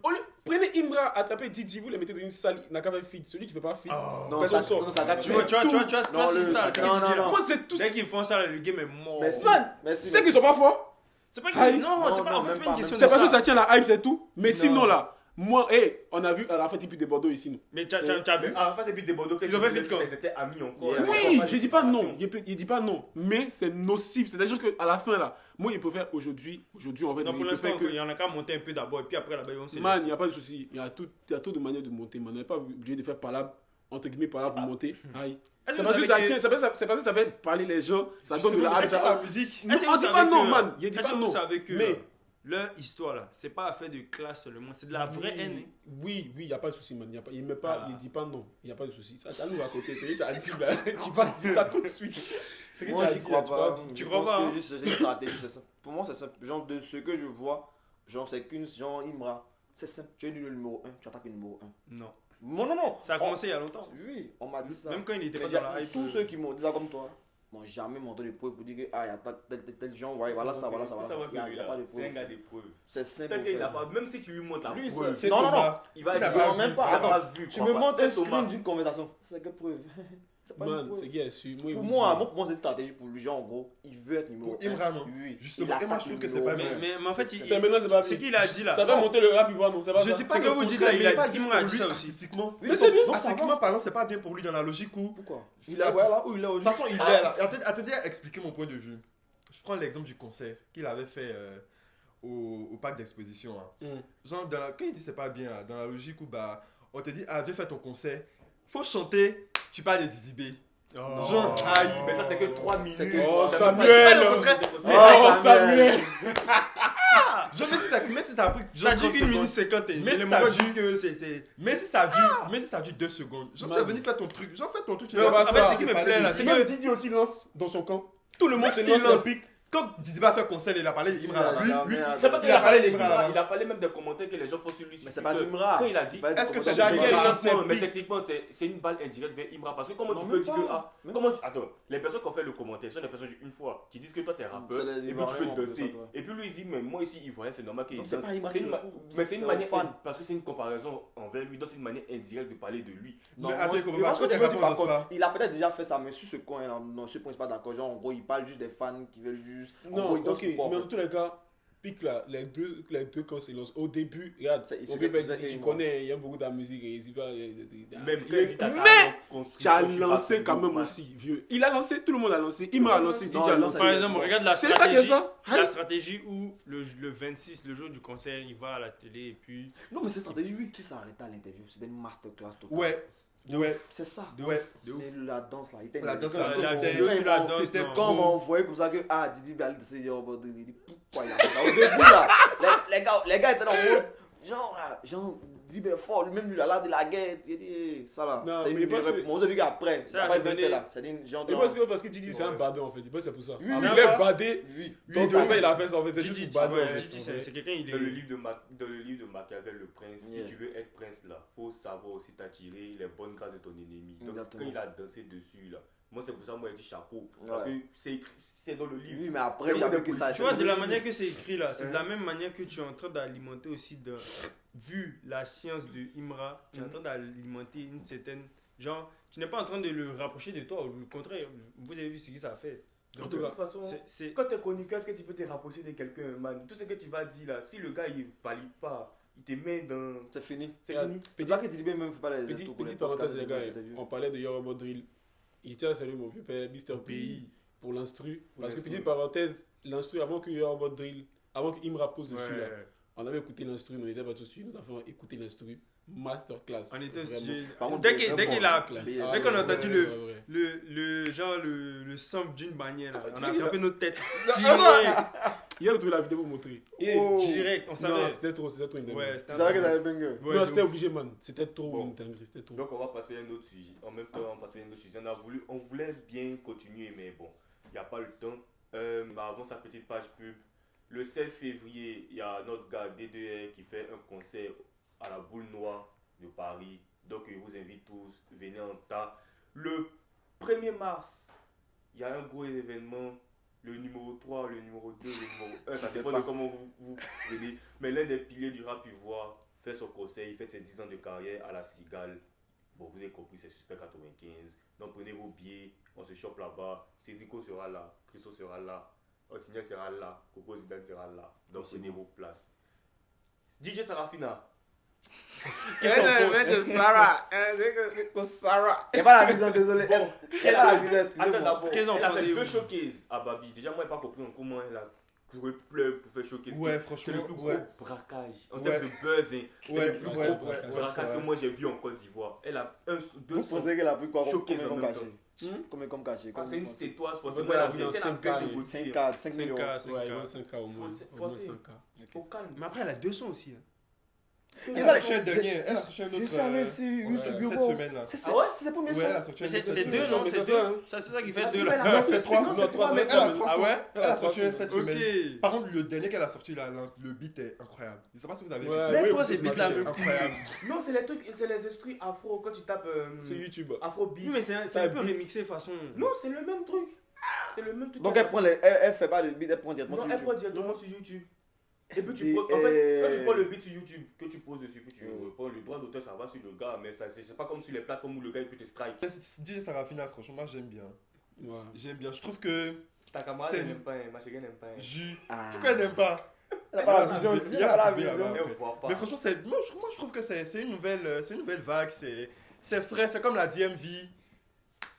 Prenez Imra à taper Didi, vous les mettez dans une salle, il n'a qu'à faire feed. Celui qui ne fait pas feed, Non, personne ça- sort. non, ça gâte- Tu vois, Non, c'est ça. non. Moi, c'est tout. Dès qu'ils font ça, le game est mort. Merci. Man, Merci. c'est qu'ils sont pas forts. C'est pas Aïe. que. Non, c'est Non, pas non, en fait, même c'est pas pas, une question C'est de parce que ça. ça tient la hype, c'est tout. Mais Non. sinon, là, moi, on a vu Arafat et puis de Bordeaux ici. Nous. Mais tu as vu. Arafat et puis des Bordeaux, Ils ont fait fit quand? ils étaient amis encore. Yeah. Oui, je dis pas non. Il dit pas non. Mais c'est nocif. C'est-à-dire qu'à la fin, là, moi, il peut faire aujourd'hui, en fait, Non, il pour peut l'instant, faire que. il y en a qu'à monter un peu d'abord et puis après là-bas, ils vont se Man, il laisser. n'y a pas de souci. Il y a tout de manière de monter. Man, on n'est pas obligé de faire parlable, entre guillemets, parlable pour monter. Aïe. Est-ce C'est que parce vous que ça savez tient, c'est parce que ça fait parler les gens, ça donne de la hype. C'est la musique. Non, Est-ce que on vous dit savez pas non, que- man. Il dit est-ce pas que non. vous savez que Mais leur histoire là, c'est pas affaire de classe seulement, c'est de la vraie haine. oui, il n'y a pas de souci, man. Il met pas, il dit pas non. Il n'y a pas de souci. Ça, à nous à côté. C'est lui qui a dit là. Tu vas dire ça tout de suite. C'est lui qui Moi, a j'y dit crois là, tu pas. vas dire. Tu Je crois pense pas, que hein? juste, c'est une stratégie, c'est ça. Pour moi, c'est simple. Genre, de ce que je vois, genre, c'est qu'une. Genre, Imra, c'est simple. Tu es le numéro 1, tu attaques le numéro 1. Non. Non. Ça a commencé il y a longtemps. Oui, on m'a dit ça. Même quand il était Mais pas j'ai- dans la hype. tous ceux qui m'ont dit ça comme toi m'ont jamais montré de preuves pour dire que ah, il y a tel genre, ouais, voilà ça, voilà ça. Il n'y a pas de C'est un gars preuves. d'épreuve. C'est simple. Tant en qu'il fait. n'a pas, même si tu lui montres la Lui, preuve, C'est non, Thomas. il va Il n'a dire pas non, même vu. pas. il n'a Attends, pas vu. Tu crois me pas. montres C'est un Thomas. screen d'une conversation. C'est que preuve. C'est pas Man, une- c'est qui est sûr. Pour moi, c'est une stratégie pour lui. Genre, en gros, il veut être numéro Pour Imra, non. Oui. Justement, Il et moi, attaque je trouve que le c'est pas numéro bien. un. Mais en fait, C'est maintenant, c'est pas ce qu'il a dit là. Ça fait monter le rap ivoire, non? C'est pas Je ça. dis pas C'est que que vous vous dites dites là, il a pas dit, juste Imra a pour dit lui ça aussi. artistiquement. Mais c'est bien. Artistiquement parlant, c'est pas bien pour lui dans la logique où. Pourquoi Il a, ouais, là où il est De toute façon, il est là. Attendez à expliquer mon point de vue. Je prends l'exemple du concert qu'il avait fait au parc d'exposition. Hein. Genre, quand il dit c'est pas bien, là, dans la logique où bah, on te dit, ah, viens faire ton concert, faut chanter, tu parles de Dizzy B. Genre, aïe. Mais ça, c'est que 3 minutes. C'est que Oh, C'est Samuel. pas le contraire. Oh, Samuel. Genre, même si ça a pris. Ça genre, dit 30 1 minute secondes. 50 et Mais les ça moments dit- disent que c'est. Mais si ça a dû 2 secondes. Genre, tu es venu faire ton truc. Genre, fais ton truc. C'est pas En fait, ça. ce qui me plaît là, C'est c'est même que. Didi aussi lance dans son camp. Tout le monde se Merci, lance lance. un pic. Quand Dizzy B a fait concert, il a parlé d'Imra là-bas. C'est pas Il a parlé d'Imra d'Imra, là-bas. il a parlé même des commentaires que les gens font sur lui. Mais c'est sur pas Twitter. d'Imra. Quand il a dit. Est-ce que c'est Jacques Imra? lance un Mais pic. techniquement, c'est une balle indirecte vers Imra. Parce que comment tu Non, peux même dire pas. que. Ah, Même comment tu. Attends, les personnes qui ont fait le commentaire sont des personnes une fois qui disent que toi t'es rappeur. C'est les Et puis tu Ivoiriens peux qui ont fait danser. ça, toi. Et puis lui il dit, mais moi ici, Ivoirien, c'est normal qu'il Non, danse. c'est pas Imra C'est qui une le ma- coupe, Mais c'est une c'est manière. un fan. Parce que c'est une comparaison envers lui. Donc c'est une manière indirecte de parler de lui. Non, Mais moi, attends, je- comment mais moi, parce ce que que tu les veux dire, rappeurs par dansent contre, il a peut-être déjà fait ça, mais sur ce coin, là, non, ce point, c'est pas d'accord. Genre, en gros, il parle juste des fans qui veulent juste. En Non, gros, il danse ok, pas, en mais fait. en tous les cas, pique là, les deux quand c'est lancé. Au début, regarde, C'est- on peut pas c'est- dire, tu c'est- connais, il y a beaucoup de la musique et il pas. Même quand il dit ta Mais carrière en tu as construction, lancé tu quand vas même aussi, vieux. Il a lancé, tout le monde a lancé. Il m'a lancé, DJ Non, a il lancé. lance Par exemple, regarde la C'est ça que stratégie. ça. La stratégie où le 26, le jour du concert, il va à la télé et puis. Non, mais c'est stratégie, lui, qui s'est arrêté à l'interview, c'était une masterclass totale. Ouais, C'est ça. ouais. Mais la danse là, il était. La danse, Parce que la bon, vidéo sur la danse, c'était non. quand on m'a envoyé comme ça que Didi Bali de ses pourquoi il a fait ça. Au début là, les gars étaient dans le mode genre Didi Bali fort, lui-même lui là de la guerre, il dit ça là. Non, C'est mais une parce que- on a vu qu'après, Ça a après révélé- 20 là, c'est une genre de. Et parce que Didi c'est un badé en fait, il pense que c'est pour ça. Oui, Il oui. est badé, Lui, donc c'est ça il a fait ça en fait, c'est Didi, juste badé en ouais, fait. Didi, c'est quelqu'un, il Dans le est. livre de Machiavel, le prince, Yeah. si tu veux être prince là, faut savoir aussi t'attirer les bonnes grâces de ton ennemi. Donc Exactement. quand il a dansé dessus là, moi c'est pour ça moi il dit chapeau. Parce Ouais. que c'est écrit- c'est dans le livre. Oui, mais après, tu as vu que ça. Tu vois, de la manière que c'est écrit là, c'est de la même manière que tu es en train d'alimenter aussi, vu la science de Imra, tu es en train d'alimenter une certaine. Genre, tu n'es pas en train de le rapprocher de toi, au contraire, vous avez vu ce que ça a fait. En De tout cas, toute façon, C'est. quand tu es chroniqueur, est-ce que tu peux te rapprocher de quelqu'un, man? Tout ce que tu vas dire là, si le gars il valide pas, il te met dans. C'est fini. C'est Regarde, fini. C'est pas que Didi Bali même fait pas les. Petite parenthèse les gars, on parlait de Yoruba Drill. Il tient à saluer mon vieux père, Mr. Pays, pour l'instru. Parce que petite parenthèse, l'instru avant que Yoruba Drill, avant qu'Imra pose dessus là, on avait écouté l'instru, mais on n'était pas tous dessus, nous avons écouté l'instru. Masterclass. On était Vraiment. aussi. Par contre, Dès très qu'il fort, a. Classe. Dès Ah, qu'on a ouais, entendu ouais, ouais, ouais. le sample d'une bannière, là, on a Tiré, frappé notre tête. Hier, on trouvé la vidéo pour montrer. Oh. Direct, on Non, savait. c'était trop une dinguerie. Ouais, Tu savais que ça avait banger. Ouais, Non, de c'était ouf. obligé, man. C'était trop Bon. une dinguerie, c'était trop. Donc on va passer à un autre sujet. En même temps, on va passer à un autre sujet. On voulait bien continuer, mais bon, il n'y a pas le temps. Mais avant sa petite page pub, le 16 février, il y a notre gars D2R qui fait un concert à la Boule Noire de Paris. Donc je vous invite tous, venez en tas. Le 1er mars, il y a un gros événement. Le numéro 3, le numéro 2, le numéro 1, ça dépend de comment vous venez. Mais l'un des piliers du rap ivoire fait son concert, il fait ses 10 ans de carrière à la Cigale. Bon, vous avez compris, c'est Suspect 95. Donc prenez vos billets, on se chope là-bas. Cédrico sera là, Christo sera là, Otignel sera là, Coco Zidane sera là. Donc prenez vos places. DJ Sarafina. Qu'est-ce qu'on pense? Sarah. Et pas la vision, désolé. Bon, Elle a la vision, Attends excusez-moi. d'abord, Qu'est-ce qu'on elle a pense fait de 2 vous? showcases à Babi. Déjà, moi, je n'ai pas compris comment elle a couru pleurer pour faire showcase. Ouais, C'est le franchement, plus gros ouais. braquage. En Ouais. termes de buzz, hein, c'est Ouais, le plus ouais, gros ouais, ouais, braquage c'est que vrai. moi j'ai vu en Côte d'Ivoire. Elle a deux Vous sons. pensez qu'elle a pris quoi Showcase combien en comme même cachet Combien comme cachet Quand c'est une stétoise, Ouais, forcément, elle a elle a mis en c'est la 5K, peine de et bosser. 5K, 5 millions. 5K, Ouais, 5K. 5K au moins. Faut- Au moins faut- 5K. Au calme. Mais après, elle a 2 sons aussi. hein. Elle a sorti un dernier, elle a sorti un autre. Je savais si ouais, YouTube cette Bureau. semaine là. C'est Ah ouais c'est pour mes Ouais, elle a sons. sorti Mais un c'est autre c'est cette 2 semaine. non, mais c'est c'est 2. ça, hein. C'est ça qui fait Ah, 2 c'est là. pas la- Non, c'est 3. Non, Non, c'est 3 trois, mètres. Elle a 3 Ah ouais? Elle a sorti un cette Ok. semaine. Par contre, le dernier qu'elle a sorti là, le beat est incroyable. Je sais pas si vous avez Ouais, écouté. Mais oui, pourquoi oui, ces oui, beats-là oui, même Incroyable. Non, c'est les trucs, c'est les instruments afro quand tu tapes Sur YouTube. afrobeat. Oui, mais c'est un peu remixé façon. Non, c'est le même truc. C'est le même truc. Donc elle prend les. Elle fait pas le beat, elle prend directement Non, sur elle YouTube. prend directement sur YouTube. Et puis Et- en fait, quand tu prends le beat sur YouTube, que tu poses dessus, puis tu reprends le droit d'auteur, ça va sur le gars, mais ça, c'est pas comme sur les plateformes où le gars il peut te strike. DJ Sarafina, franchement, moi j'aime bien. Ouais. J'aime bien. Je trouve que. Ta camarade C'est- n'aime pas, ma chérie n'aime pas. Jus. Ah. Pourquoi elle n'aime pas? Elle a pas la vision Il aussi, y elle a a pas la coupé vision. là-bas. Elle voit pas. Mais franchement, moi, je trouve que c'est une nouvelle vague. C'est frais, c'est comme la DMV.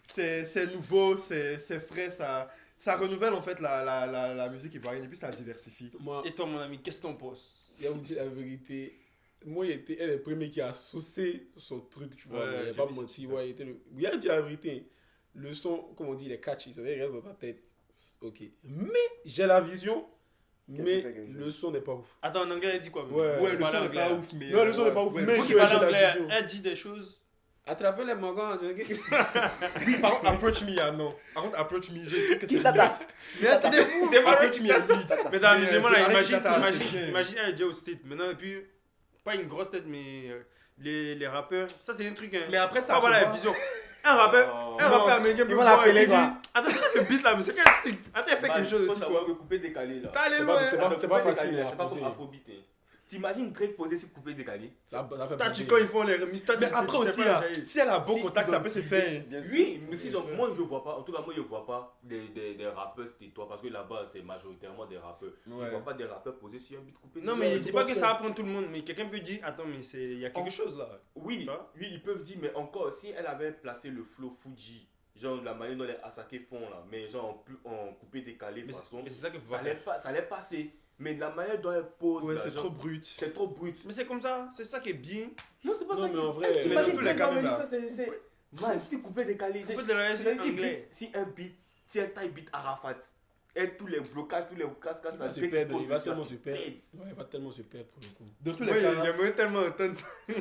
C'est nouveau, c'est frais. Ça renouvelle en fait la musique ivoirienne et puis ça diversifie. Moi, Et toi, mon ami, qu'est-ce que t'en penses? il y a vous dire la vérité. Moi, elle est le premier qui a saucé son truc, tu vois. Ouais, Il j'ai n'a pas vu menti. ça. Ouais, il a dit la vérité. Le son, comme on dit, il est catchy. Ça veut dire, il reste dans ta tête. Ok. Mais j'ai la vision. Qu'est-ce Mais qui fait quelque chose? le son n'est pas ouf. Attends, en anglais, elle dit quoi? Ouais. Ouais, le Parle son n'est anglais. pas ouf, mais. Non, le son n'est pas ouf. ouais, Mais Vous j'ai qui parlez la anglais, vision. elle dit des choses. Attrapez les mangas. Par contre, Approach Me, ah non. Par contre, Approach Me, je trouve que c'est. Qui tata? Mais attendez, Approach Me, elle dit. mais dans l'amusement, là, arrête, tata, c'est bien. imagine, elle est déjà au state. Maintenant, et puis, pas une grosse tête, mais les rappeurs, ça c'est un truc. Hein. Mais après, ça. Ah, voilà se la voit. vision. Un rappeur américain peut Ils vont voir, l'appeler, il dit, quoi. attends, c'est quoi ce beat là? Mais c'est quel truc? Attends, elle fait quelque chose Faut aussi, savoir quoi. le coupé décalé là. Ça allait C'est loin. pas- c'est pas- Attends, c'est pas coupé facile, décalé, à c'est pas comme poser. Afrobeat. Hein. T'imagines Drake poser sur coupé décalé? Ça fait T'as plaisir. quand ils font les remixes, Mais après aussi, là, si elle a un bon Si, contact, ils ça ont peut se dit- faire. Bien sûr. Oui, mais si Bien donc, sûr. moi je vois pas, en tout cas moi je vois pas des rappeurs toi parce que là-bas c'est majoritairement des rappeurs. Ouais. Je vois pas des rappeurs posés sur un beat coupé. Non, décalé. mais il dit pas que ça apprend tout le monde, mais quelqu'un peut dire, attends, mais il y a quelque chose là. Oui, Ça? oui, ils peuvent dire, mais encore, si elle avait placé le flow Fuji, genre la manière dont les Asake font là, mais genre en coupé décalé Mais façon, c'est ça qu'il faut ça faire. allait passer. Mais de la manière dont elle pose, Ouais, là, c'est genre, trop brut. c'est trop brut. Mais c'est comme ça, c'est ça qui est bien. Non, c'est pas Non, ça. mais en vrai, Eh, mais t'imagines dans tous les que cas, dans même le là. livre, man, si coupé décalé, Faut de la si anglais. si un beat, si un taille beat Arafat, et tous les blocages, tous les cascades, Il va ça se fait perdre, qu'il il va pose tellement dessus, se perdre. ça se Ouais, il va tellement se perdre pour le coup. Dans tous Moi, les cas, j'aimerais tellement entendre ça.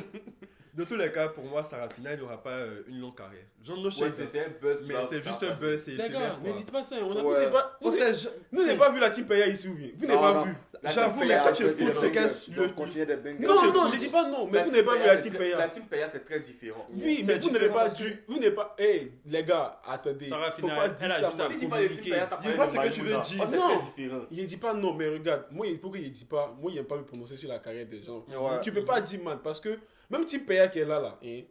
dans tous les cas, pour moi, Sarafina, il n'aura pas une longue carrière. Genre, no pète. Ouais, shade, c'est un buzz. mais là, c'est ça juste passe. un buzz, c'est Les gars, éphémère, ne quoi. dites pas ça. On a, Ouais. vous n'avez pas, On sait, vous n'avez pas vu la team Paya ici ou bien? Vous n'avez Non, pas non. vu? La J'avoue, team mais Paya, quand tu c'est écoutes, c'est différent. qu'un. Donc, continuez des bangers. Quand tu Non, non, écoutes- je dis pas non, mais La vous team n'avez pas vu Paya, la team La Paya. team Paya, c'est très différent. Oui, C'est mais vous n'avez différent pas parce que- dû. Vous n'avez pas. Hey, les gars, attendez. Sarah Faut Fina, pas elle dire a ça. juste moi. un Si tu parles de team Paya, t'as Je parlé vois de ce que tu veux Maïmouna. dire. Oh, c'est Non. très différent. Il dit pas non, mais regarde, moi, pourquoi il dit pas. Moi, il n'aime pas me prononcer sur la carrière des gens. Ouais. Tu peux pas dire, man, parce que même Team Paya qui est là, hein,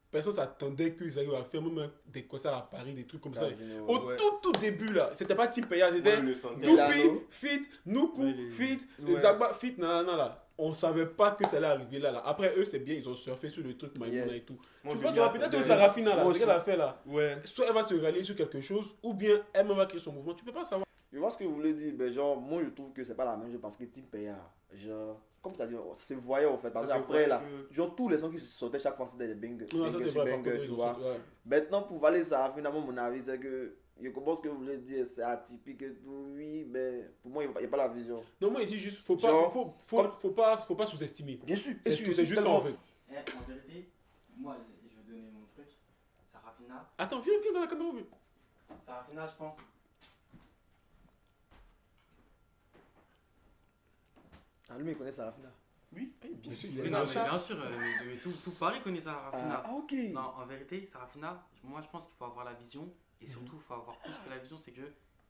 personne s'attendait qu'ils arrivent à faire même des concerts à Paris, des trucs comme ça. Casino. Au Ouais. tout début, là, c'était pas Team Paya, c'était Moi, le son- Doupi, Delano. Fit, Nuku, Ouais, les- Fit, Ouais. Zagba, Fit, nanana, là. On savait pas que ça allait arriver là. Après, eux, c'est bien, ils ont surfé sur le truc Maïmouna Yeah. et tout. Moi, Tu je vois, m'y ça va peut-être attendais. que Sarafina, là, Moi ce qu'elle a fait là. Ouais. Soit elle va se rallier sur quelque chose, ou bien elle-même va créer son mouvement. Tu peux pas savoir. Je vois ce que vous voulez dire, mais genre, moi je trouve que c'est pas la même chose parce que Type Paya, genre, comme tu as dit, c'est voyant en fait. Parce Ça se qu'après là, voit que- genre tous les sons qui sortaient chaque fois c'était des bangers. Non, ça Bangers c'est sur vrai, par bangers, contre, tu ils ont vois. sorti, ouais. Maintenant, pour Valer ça, finalement, mon avis, c'est que je comprends ce que vous voulez dire, c'est atypique et tout, oui, mais pour moi, il n'y a pas la vision. Non, moi, il dit juste, faut pas, Genre, faut pas sous-estimer. Bien sûr, C'est tout, c'est juste ça en fait. En vérité, moi, je vais donner mon truc. Sarafina. Attends, viens dans la caméra. Sarafina, je pense. Ah, lui, il connaît Sarafina. Oui, bien sûr. Oui, non, mais bien sûr, mais tout Paris connaît Sarafina. ok. Non, en vérité, Sarafina, moi je pense qu'il faut avoir la vision. Et surtout, il faut avoir plus que la vision, c'est que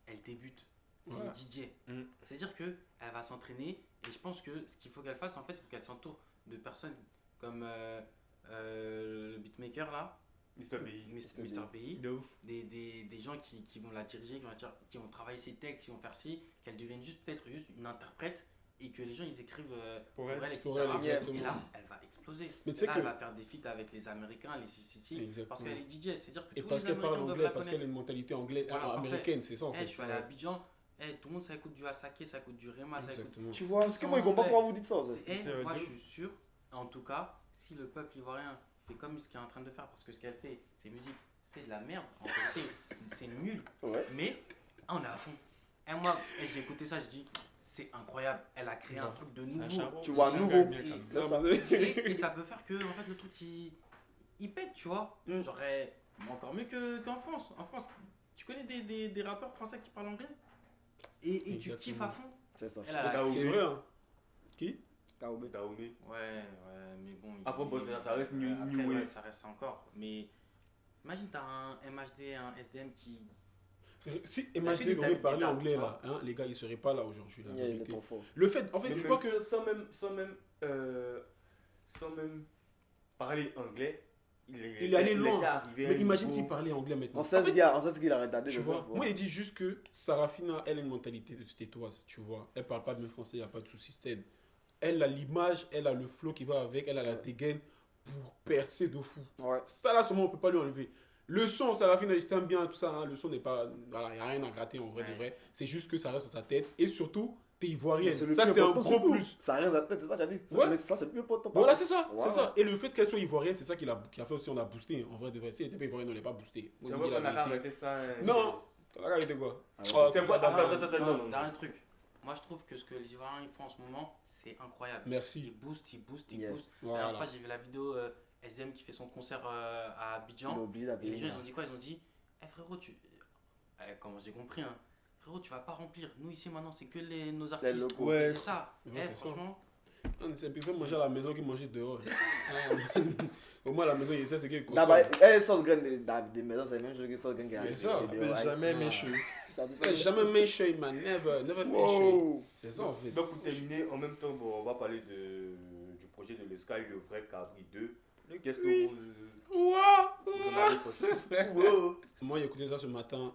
elle débute. C'est Ouais. une DJ. Mm. C'est-à-dire qu'elle va s'entraîner. Et je pense que ce qu'il faut qu'elle fasse, en fait, il faut qu'elle s'entoure de personnes comme le beatmaker là, Mr. B.I. Mr. BI. De ouf. Des gens qui vont la diriger, qui vont travailler ses textes, qui vont faire ci, qu'elle devienne peut-être juste une interprète et que les gens ils écrivent Pour elle, etc. pour elle, Et là, elle va exploser. Mais tu sais Là, que- elle va faire des feats avec les Américains, les CCC, Exactement. parce qu'elle est DJ, c'est-à-dire que Et tous parce les qu'elle parle Américains doivent anglais, la parce qu'elle a connaître. une mentalité anglaise, Voilà, parfait. américaine, c'est ça en Eh, fait. je suis allé à Abidjan, tout le monde ça écoute du Asake, ça écoute du Rema, ça écoute. Exactement. Tu vois, parce que moi, je comprends pourquoi vous dites ça. Moi de je suis sûr, en tout cas, si le peuple ivoirien fait comme ce qu'il est en train de faire, parce que ce qu'elle fait, c'est musique, c'est de la merde, en vérité, c'est nul, Ouais. mais on est à fond. Et moi, j'ai écouté ça, je dis, c'est incroyable, elle a créé un truc de nouveau. Tu vois, C'est un nouveau. gars bien Et- comme C'est ça. ça. Et ça peut faire que en fait, le truc il pète, tu vois. J'aurais encore mieux qu'en France. En France, tu connais des rappeurs français qui parlent anglais et tu Exactement. kiffes à fond. C'est ça. Elle a la- Daoumé. C'est vrai, hein. Kaobe. Daoumé. Ouais, mais bon. Après, bon, ça reste new après, wave. ouais, ça reste encore. Mais imagine, t'as un MHD, un SDM qui Si Imagine puis, aurait t'as- parlé t'as- anglais tu là, hein, les gars, ils seraient pas là aujourd'hui. La Il est vérité. trop fort. Le fait, en fait, Mais je même crois que. sans même parler anglais, Il est allé était loin. arrivé à Mais un imagine niveau- s'il parlait anglais maintenant. On sait ce qu'il a retardé. Tu de vois, ça, moi il dit juste que Sarafina, elle a une mentalité de tétoise, tu vois. Elle parle pas bien français, il n'y a pas de sous-système. Elle a l'image, elle a le flow qui va avec, elle a la dégaine pour percer de fou. Ouais. Ça là, seulement on peut pas lui enlever. Le son, Sarafina, il t'aime bien, tout ça, hein, le son n'est pas. Voilà, il n'y a rien à gratter en vrai de vrai. C'est juste que ça reste dans ta tête. Et surtout, t'es ivoirienne. Mais le Ça plus c'est un important, gros tout. plus. Ça a rien à tête, c'est ça, j'ai dit. Ouais. Mais ça, c'est le plus important. Voilà, c'est ça, Ouais. c'est ça. Et le fait qu'elle soit ivoirienne, c'est ça qui a fait aussi, on a boosté. En vrai de vrai, si elle était pas ivoirienne, on n'est pas boosté. C'est On vrai dit qu'on la a vérité. arrêté ça. Non, la arrêté quoi. Ah ouais. Oh, C'est vrai, putain, attends, non. Dernier truc. Moi, je trouve que ce que les Ivoiriens ils font en ce moment, c'est incroyable. Merci. Ils boostent, ils boostent, ils Yeah. boostent. La dernière Voilà. fois, j'ai vu la vidéo SDM qui fait son concert à Il Abidjan. a oublié Et d'appeler. les gens, ils ont dit quoi? Ils ont dit, frérot, comment j'ai compris, hein. Frérot, tu vas pas remplir. Nous, ici, maintenant, c'est que nos artistes. locaux. Et Ouais. c'est ça. Ouais, c'est ça. Franchement, Non, c'est plus manger à la maison que manger dehors. Ah, Au moins, à la maison, il sait ce qu'il consomme. Sauce graine des maisons, c'est la même chose que sauce graine qui C'est arrive. ça. Et des Mais oreilles. jamais Ah. mes cheveux. Ouais, jamais mention, man. Never mention. Wow. C'est ça, en fait. Donc pour terminer, en même temps, bon, on va parler du projet de Le Sky, le vrai Cabri 2. Qu'est-ce que vous en avez pensé? Moi, j'ai écouté ça ce matin.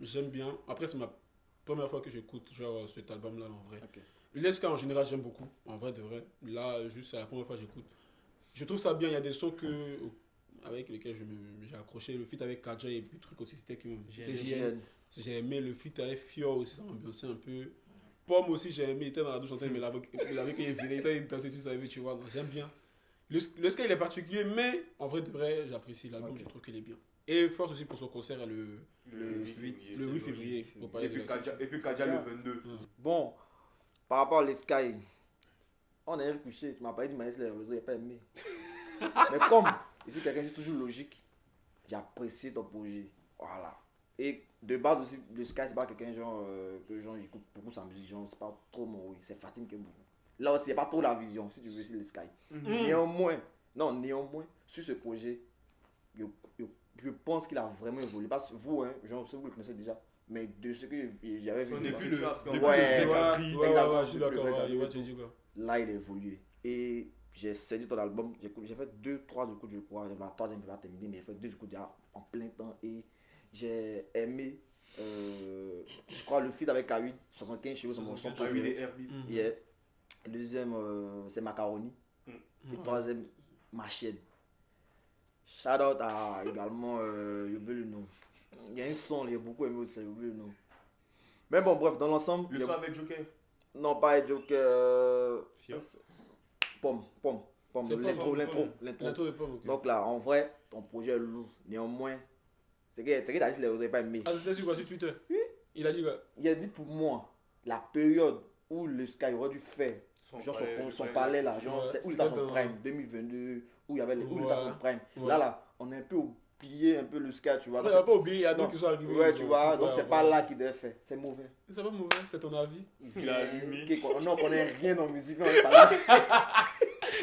J'aime bien. Après, c'est ma première fois que j'écoute genre cet album-là, en vrai. Ok. Leska, en général, j'aime beaucoup. En vrai, de vrai. Là, juste, c'est la première fois que j'écoute. Je trouve ça bien. Il y a des sons avec lesquels j'ai accroché. Le feat avec Kaja et puis le truc aussi, c'était que GN. j'ai aimé le feat avec Fio aussi, ça m'ambiançait un peu. Pomme aussi, j'ai aimé. Il était dans la douche en train de me laver. Il avait qu'il est viré, il était dansé sur sa vie, tu vois. Donc, j'aime bien. Le Sky, il est particulier, mais en vrai, de vrai, j'apprécie l'album. Ok. Je trouve qu'il est bien. Et force aussi pour son concert le 8 février au Et Palais de puis la Cité. Kaja le 22. Bon, par rapport à les Sky, on est couché. Tu m'as pas dit, mais les réseaux, il n'a pas aimé. Mais comme ici, quelqu'un dit toujours logique, j'ai apprécié ton projet. Voilà. Et de base aussi, le Sky, c'est pas quelqu'un genre, que genre, j'écoute beaucoup sa musique. Genre, c'est pas trop mon oui. C'est Fatim qui aime beaucoup. Là aussi, il n'y a pas trop la vision, si tu veux, c'est le Sky. Néanmoins, sur ce projet, je pense qu'il a vraiment évolué. Parce que vous, hein, genre, vous le connaissez déjà, mais de ce que j'avais vu, Depuis le- le depuis Ouais. le vrai Capri. Ouais, je suis d'accord. Exactement. Ouais, ouais, tu dis quoi. là, il a évolué. Et j'ai saisi ton album, j'ai fait 2-3 écoutes, je crois. La troisième, je vais pas terminer, mais j'ai fait 2 écoutes déjà en plein temps. Et j'ai aimé, je crois, le feat avec K8, 75 chevaux, son préféré. Yeah. Le deuxième, c'est Macaroni. Et le troisième, Machine. Shout out à également, j'ai oublié le nom. Il y a un son, il y a beaucoup aimé aussi, j'ai oublié le nom. Mais bon, bref, dans l'ensemble. Le il y a- son avec Joker. Non, pas Joker. Fior. Pomme. C'est L'intro. L'intro de Pomme, ok. Donc là, en vrai, ton projet est lourd. Néanmoins, c'est que tu as dit que vous n'avez pas aimé. Ah, c'était sur quoi, sur Twitter? Oui. Il a dit quoi? Il a dit pour moi, la période où le Sky aurait dû faire genre son palais là, genre Ouais, c'est où il c'était était à son dans- prime, 2022, où il y avait où il était à Ouais. son prime. Ouais. Là, on a un peu oublié un peu le Sky, tu vois. Après, il va pas oublier, il y a Non. d'autres qui sont arrivés. Ouais, ils tu ont- vois, donc ouais, c'est ouais. pas là qu'il devait faire. C'est mauvais. C'est pas mauvais, c'est ton avis. Il a allumé. Non, on connaît rien dans la musique, non, on est pas là.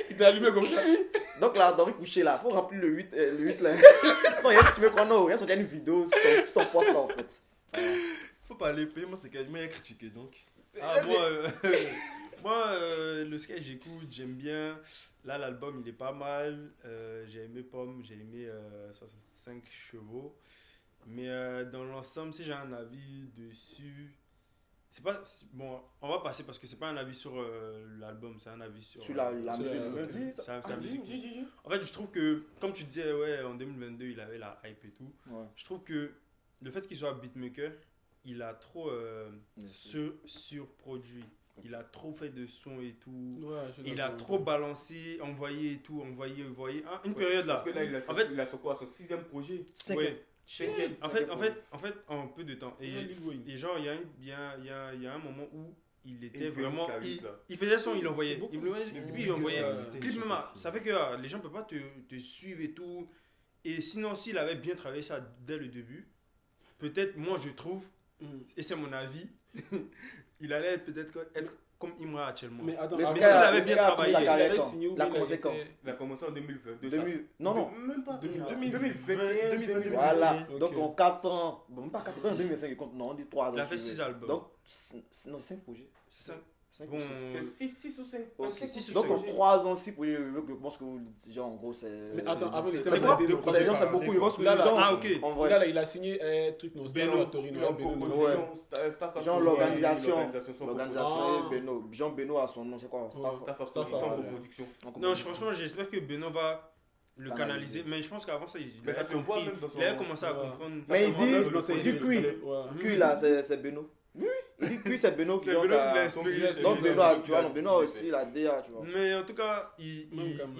Il t'a allumé comme ça. Donc là, on doit coucher là. Faut remplir le 8 là. Non, tu veux quoi? Non, il y a sorti une vidéo sur ton poste là en fait. Faut pas l'épée, moi c'est quasiment à critiquer donc. Ah, moi, le Sky, j'écoute, j'aime bien. Là, l'album, il est pas mal. J'ai aimé Pomme, j'ai aimé 65 chevaux. Mais dans l'ensemble, si j'ai un avis dessus, c'est pas. Bon, on va passer parce que c'est pas un avis sur l'album, c'est un avis sur. Sur la sur musique. la- me dis, c'est un Ah, musique. dis. En fait, je trouve que, comme tu disais, ouais, en 2022, il avait la hype et tout. Ouais. Je trouve que le fait qu'il soit beatmaker, il a trop Merci. surproduit. Il a trop fait de sons et tout. Ouais, je suis Il a d'accord. trop balancé, envoyé et tout, envoyé. Ah, une période là. Parce que là, il a son quoi, son 6ème projet. Ouais. Cinquième. En fait, en peu de temps. Et genre, il y a un moment où il était vraiment. Il faisait son, il envoyait. beaucoup. Il envoyait, et puis il envoyait. Ouais. Clip même, ça fait que les gens ne peuvent pas te suivre et tout. Et sinon, s'il avait bien travaillé ça dès le début, peut-être, moi je trouve, et c'est mon avis, il allait peut-être être comme Imra actuellement. Mais attends, Le avant- Sky Sky avait le bien Sky a travaillé. pris sa il carrière avait quand signé ou Il a bien commencé quand Il a commencé en 2022. 2000. Non, non. Même pas. 2021. 2021. Voilà. Ok. Donc en 4 ans. Bon, même pas 4 ans, en 2025, il compte. Non, on dit 3 ans. Il a fait si vous 6 voulez. albums. Donc, non, 5 projets. C'est ça. 5 Bon, C'est 6 ou 5. Ok. six ou Donc en cinq. 3 ans, 6 projets, je pense que vous dites, genre, en gros, c'est. Mais attends, avant, il était C'est dans quoi, Beno. deux C'est projets genre, c'est par beaucoup. année, Je pense que Là, les gens. ah, ok. En Là, vrai. là, il a signé un truc, non, c'était Beno. à Torino, un Beno, non. Ouais. Staff Genre l'organisation. sont L'organisation Ah. et Beno. Jean Beno a son nom, c'est quoi? Ouais. Staff Staff, sont ouais. pour production. Non, franchement, j'espère que Beno va le Canaliser. canaliser. Mais je pense qu'avant ça, il Mais ça avait se voit compris. même dans son- Il avait commencé à Ouais. comprendre. Mais il Ça, dit, c'est vraiment il dit le cuit. Ouais. Cuit là, c'est Beno. Il dit cuit, c'est Beno qui C'est genre, Beno qui a- l'a inspiré. Donc Beno, tu vois, non, Beno a aussi la DA, tu vois. Mais en tout cas, Même comme-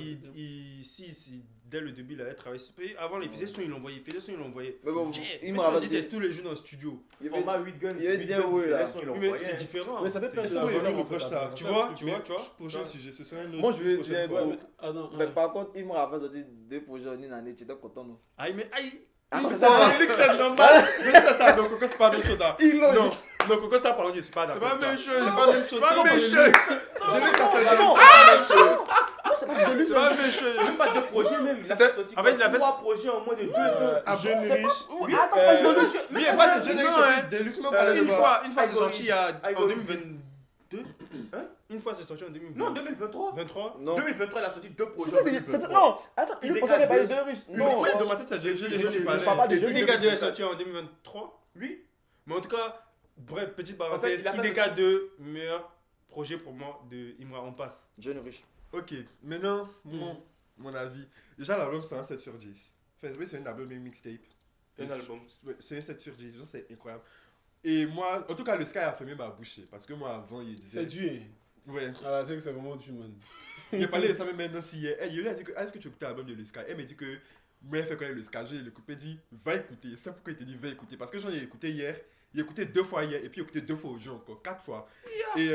si dès le début, il avait travaillé. Avant, il faisait son, il l'envoyait. Il faisait son, il l'envoyait. Mais bon, Il il me m'a rappelle dit. tous les jours dans le studio. Il veut- Format 8 guns. il veut dire oui, là. Oui, mais c'est différent. Mais ça fait perdre Ça, la mais valeur, lui en reproche fait, ça. après. Tu Ça, vois, tu tu vois, tu vois. Prochain sujet, ce serait un autre. Moi, je veux prochaine dire, fois. Ouais, mais attends, Mais par contre, il me rappelle sorti 2 projets en une année, tu étais content, non? Aïe, mais aïe. Attends, Ça, ça va. il dit que c'est normal. Mais ça, donc, Coco, c'est pas la même chose. hein. Il Non, non, Coco, ça, par contre, je suis pas C'est d'accord. pas la même chose. C'est pas la même chose. C'est pas la même chose. Deluxe, ça, c'est la non. même chose. Non, c'est pas de luxe. C'est pas la même chose. Même pas 2 projets même. Il a C'était- sorti en fait, il a fait- 3 projets en moins de 2 ans. Ah, jeune riche. Attends, pas de luxe. Lui, il est pas de jeune riche, c'est Deluxe, même pas Une fois, c'est Ivory. sorti en Ivory. 2022. Hein? Une fois, c'est sorti en 2022. Non, 2023. 23. Non. 2023, il a sorti 2 projets. C'est ça, non, attends, il Il ne pensait pas les décale 2 riches. Oui, Non, dans ma tête, c'est jeune riche, je suis je pas parle pas des là. jeunes IDK2 est sorti en 2023. Oui. Mais en tout cas, bref, petite En fait, parenthèse. il a fait- IDK2, meilleur projet pour moi de Imra. On passe. jeune riche. Ok, maintenant, mon avis. Déjà, l'album, c'est un 7 sur 10. Enfin, oui, c'est un album et mixtape. C'est un album. Ouais, c'est un 7 sur 10, genre, c'est incroyable. Et moi, en tout cas, le Sky a fermé ma bouche. Parce que moi, avant, il disait. c'est Dieu. Ouais. Ah, c'est que c'est vraiment Dieu, man. J'ai parlé de ça même maintenant si hier. Elle lui a dit que est-ce que tu écoutes l'album de le Sky? Elle m'a dit que moi, elle fait connaître le Sky. J'ai écouté, elle dit va écouter. C'est pourquoi il te dit va écouter. Parce que j'en ai écouté hier, il a écouté 2 fois hier et puis il a écouté 2 fois aujourd'hui encore, 4 fois. Et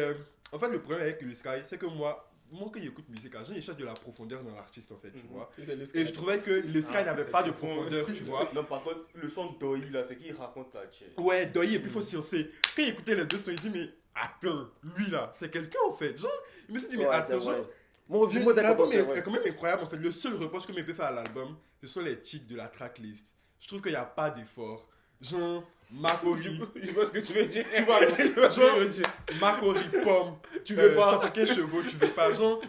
en fait, le problème avec le Sky, c'est que moi quand j'écoute musique, je cherche de la profondeur dans l'artiste en fait, tu vois. C'est le Et je trouvais que le Sky n'avait pas de profondeur, tu vois. Non, par contre, le son de Doi là, c'est qu'il raconte là, tchè. Ouais, Doi, et puis il faut sciencer. Quand il écoutait les deux sons, il dit mais attends, lui là, c'est quelqu'un en fait. Genre, il me suis dit mais Ouais, attends, c'est vrai. genre. Mon vieux mot L'album d'accord, c'est est vrai. quand même incroyable en fait. Le seul reproche que je peux faire à l'album, ce sont les titres de la tracklist. Je trouve qu'il n'y a pas d'effort. Genre, Macori, Je vois ce que tu veux dire. Je vois ce que tu veux dire. Macori, Pomme, Tu veux pas. 115 chevaux, tu veux pas. Genre,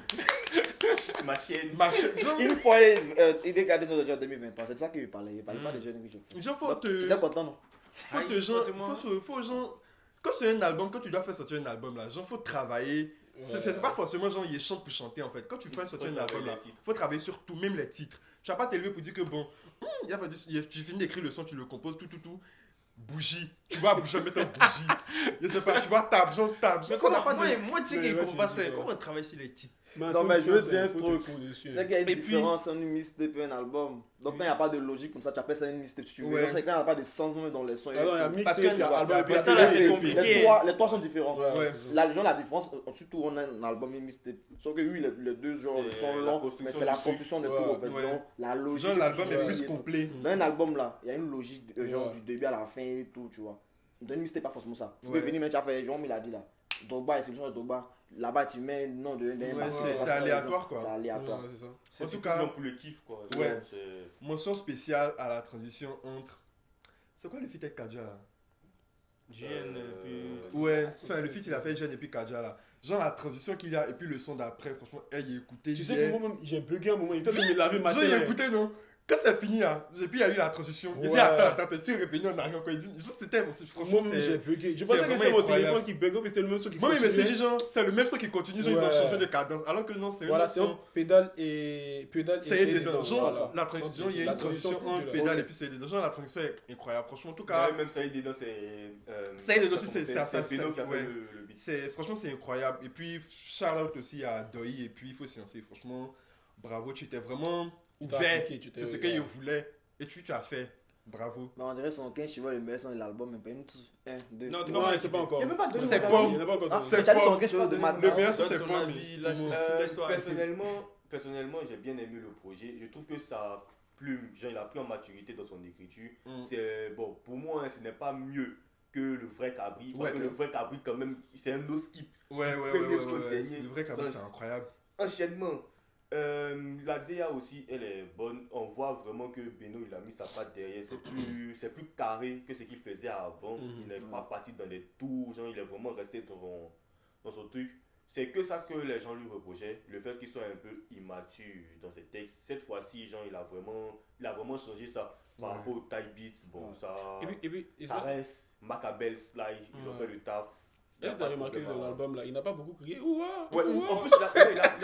Ma chienne. genre, Une fois, il dégagé sur le genre 2023, c'est de ça qu'il parlait. Il parlait pas des jeunes riches. genre, faut Donc, te. tu étais content, non? Faut te genre. Faut genre. Quand c'est un album, quand tu dois faire sortir un album là, genre, faut travailler. C'est pas forcément genre, il chante pour chanter en fait. Quand tu fais sortir un album là, faut travailler sur tout, même les titres. Tu vas pas t'élever pour dire que bon, tu finis d'écrire le son, tu le composes, tout. Bougie, tu vas jamais mettre en bougie. Je sais pas, tu vois, tape, genre tape. Mais Ça n'a pas de. moi, tu sais Mais qu'il ouais, comprend pas tu ça. dis, ouais. Comment on travaille sur les titres? Non, mais je veux dire un truc. truc. C'est qu'il y a une Et puis- différence entre une mixtape et un album. Donc quand il n'y a pas de logique comme ça, tu appelles ça une mixtape si tu veux. Ouais. Donc c'est quand il n'y a pas de sens même dans les sons. Alors, il y a Parce mixtape, que- il y a album, et puis il y a ça, là, CD. c'est compliqué. Les trois sont différents. Ouais. La différence, surtout on a un album et une mixtape. Sauf que oui, les deux genres C'est sont la longs, construction mais c'est la du truc. construction de tout Ouais. en fait. Ouais. Donc, la logique. Genre, l'album tu est vois, plus et tout. complet. Dans un album là, il y a une logique genre Ouais. du début à la fin et tout, tu vois. Dans une mixtape, pas forcément ça. Tu Ouais. peux venir, mais tu as fait, Jean, il a dit là. Drogba, exception de Drogba. Là-bas, tu mets le nom d'un Ouais, marqueur, c'est aléatoire, quoi. C'est aléatoire. Ouais, c'est ça. C'est En tout surtout cas- genre pour le kiff quoi. Ouais. C'est- Mention spéciale à la transition entre. C'est quoi le feat avec Kadja là? GN, puis. Ouais, enfin le feat il a fait Jeanne et puis Kadja là. Genre la transition qu'il y a et puis le son d'après, franchement, hey, il a écouté. Tu sais que moi-même, j'ai bugué un moment. Il était en train de me laver ma Genre il a tête. écouté, non? Quand c'est fini là, et puis il y a eu la transition. Il dit Ouais. attends, t'es sûr, revenu en arrière encore. Il dit, genre c'était franchement. Moi-même, j'ai c'est- bugué. Je c'est pensais que vraiment c'était mon incroyable. téléphone qui buguait, mais c'était le même son qui Moi, mais c'est continuait. dit genre, c'est le même son qui continue, genre ils ont Ouais. changé de cadence. Alors que non, c'est Voilà, un c'est son. entre pédale et C'est dedans. Genre, Voilà. la transition, il y a La une transition transition entre de- pédale et puis c'est dedans. Genre, la transition est incroyable. Franchement, en tout cas, Ouais, même Saïd dedans, c'est. Saïd dedans aussi, c'est Beno ça, qui a fait ouais. le beat. franchement, c'est incroyable. Et puis, shout-out aussi à Doi. Et puis, il faut sciencer. Franchement, bravo, tu étais vraiment T'as ouvert. appliqué, tu t'es- C'est ce qu'il voulait. Et puis, tu as fait. Bravo. Mais on dirait son 15 chevaux, le meilleur son de l'album, mais pas une tous. 1, 2. Non, tu Non, vois, c'est pas encore. Il n'y a même pas de C'est nom, pas- Il n'y en a pas encore. Ah, donné. c'est mais tu as dit pas- son 15 chevaux de Le Matt. Le meilleur, donne c'est ton pas avis, mais. lâche- laisse-toi Personnellement, j'ai bien aimé le projet. Je trouve que ça plume, genre il a pris en maturité dans son écriture. Mm. C'est bon pour moi, hein, ce n'est pas mieux que le vrai Cabri. Parce Ouais. que le vrai Cabri, quand même, c'est un no skip. Ouais, Premier jusqu'au ouais. dernier. Le vrai Cabri, Ça, c'est incroyable. Enchaînement. La DA aussi, elle est bonne. On voit vraiment que Beno, il a mis sa patte derrière. C'est plus carré que ce qu'il faisait avant. Il n'est pas parti dans les tours. Genre, il est vraiment resté dans son truc. C'est que ça que les gens lui reprochaient. Le fait qu'il soit un peu immature dans ses textes. Cette fois-ci, genre, il a vraiment changé ça. Par rapport au type beat, bon, ça, Et puis, ça reste. Macabels, là, ils ont Ouais. fait le taf. Et tu as remarqué dans l'album là, il n'a pas beaucoup crié. Ouah, Ouais, ouah. en plus, il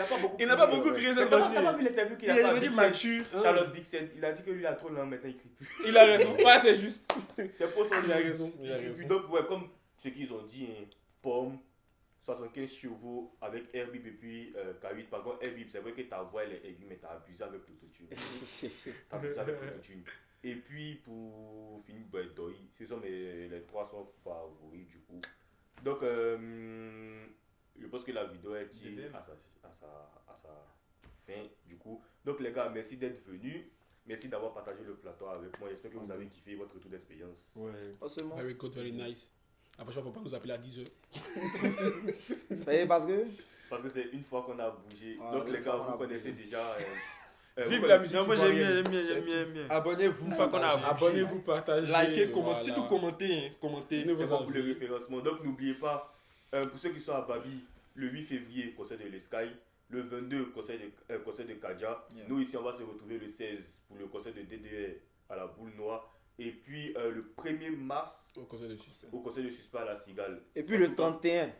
a pas beaucoup Il n'a pas beaucoup crié cette fois-ci. T'as pas vu l'interview qu'il Il a est fait à devenu Big mature. Sen, Charlotte Big Sen, il a dit que lui, il a trop là, maintenant il crie plus. Il a raison. Ouais, c'est juste. C'est pour son Il a raison, il a crie raison. plus. Donc, ouais, comme ce qu'ils ont dit, hein, Pomme, 75 chevaux avec Airbib et puis K8. Par contre, Airbib, c'est vrai que ta voix elle est aiguë, mais t'as abusé avec l'autotune. T'as abusé avec l'autotune. Et puis, pour finir, bah, Doi, ce sont les trois sons favoris du coup. Donc, je pense que la vidéo est tirée à sa fin du coup. Donc, les gars, merci d'être venus. Merci d'avoir partagé le plateau avec moi. J'espère que vous avez kiffé votre retour d'expérience. Ouais. Pas seulement. Very good, very nice. La prochaine fois, il ne faut pas nous appeler à 10h. Ça y est, parce que. Parce que c'est une fois qu'on a bougé. Ah, Donc, une les fois gars, qu'on vous a connaissez bougé. déjà. Vive vous la connaissez- musique. Non, moi ivoirienne. j'aime bien. Abonnez-vous, Une fois qu'on a partagez. Abonnez-vous, partagez. Likez, commentez, voilà. surtout commentez. Hein, commentez. Donnez C'est vos bon pour le avis. référencement. Donc n'oubliez pas, pour ceux qui sont à Babi, le 8 février, concert de l'Escaille. Le 22, concert de Kaja. Yeah. Nous ici, on va se retrouver le 16 pour le concert de DDR à la Boule Noire. Et puis le 1er mars, Au conseil de succès. au concert de Suspect à la Cigale. Et puis le 31,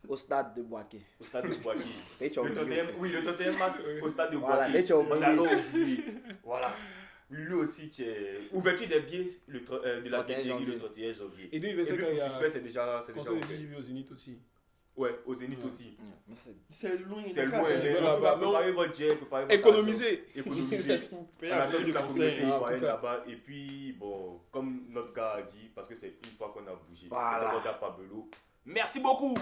au stade de Boaké. Au stade de Boaké. Et tu as Le oublié, 31, en fait. oui, le 31 mars, au stade de Voilà, Boaké. et tu as On oublié. avait oublié. Voilà. Lui aussi, tu es. Ouverture des billets de la 31 billetterie janvier. le 31 janvier. Et Et 2025, puis il y pour a Suspect, c'est déjà conseil de ouvert. JJB au Zénith aussi. Ouais, au Zénith Ouais. aussi. Mais c'est- C'est loin. C'est loin, je vais mais là-bas. préparez votre jet, préparez votre Économisez. argent. Économisez. C'est tout. Payez On un attend peu toute de la communauté conseils. Ah, en ivoirienne tout cas. là-bas. Et puis, bon, comme notre gars a dit, parce que c'est une fois qu'on a bougé, Voilà. c'est notre gars Pablo. Merci beaucoup.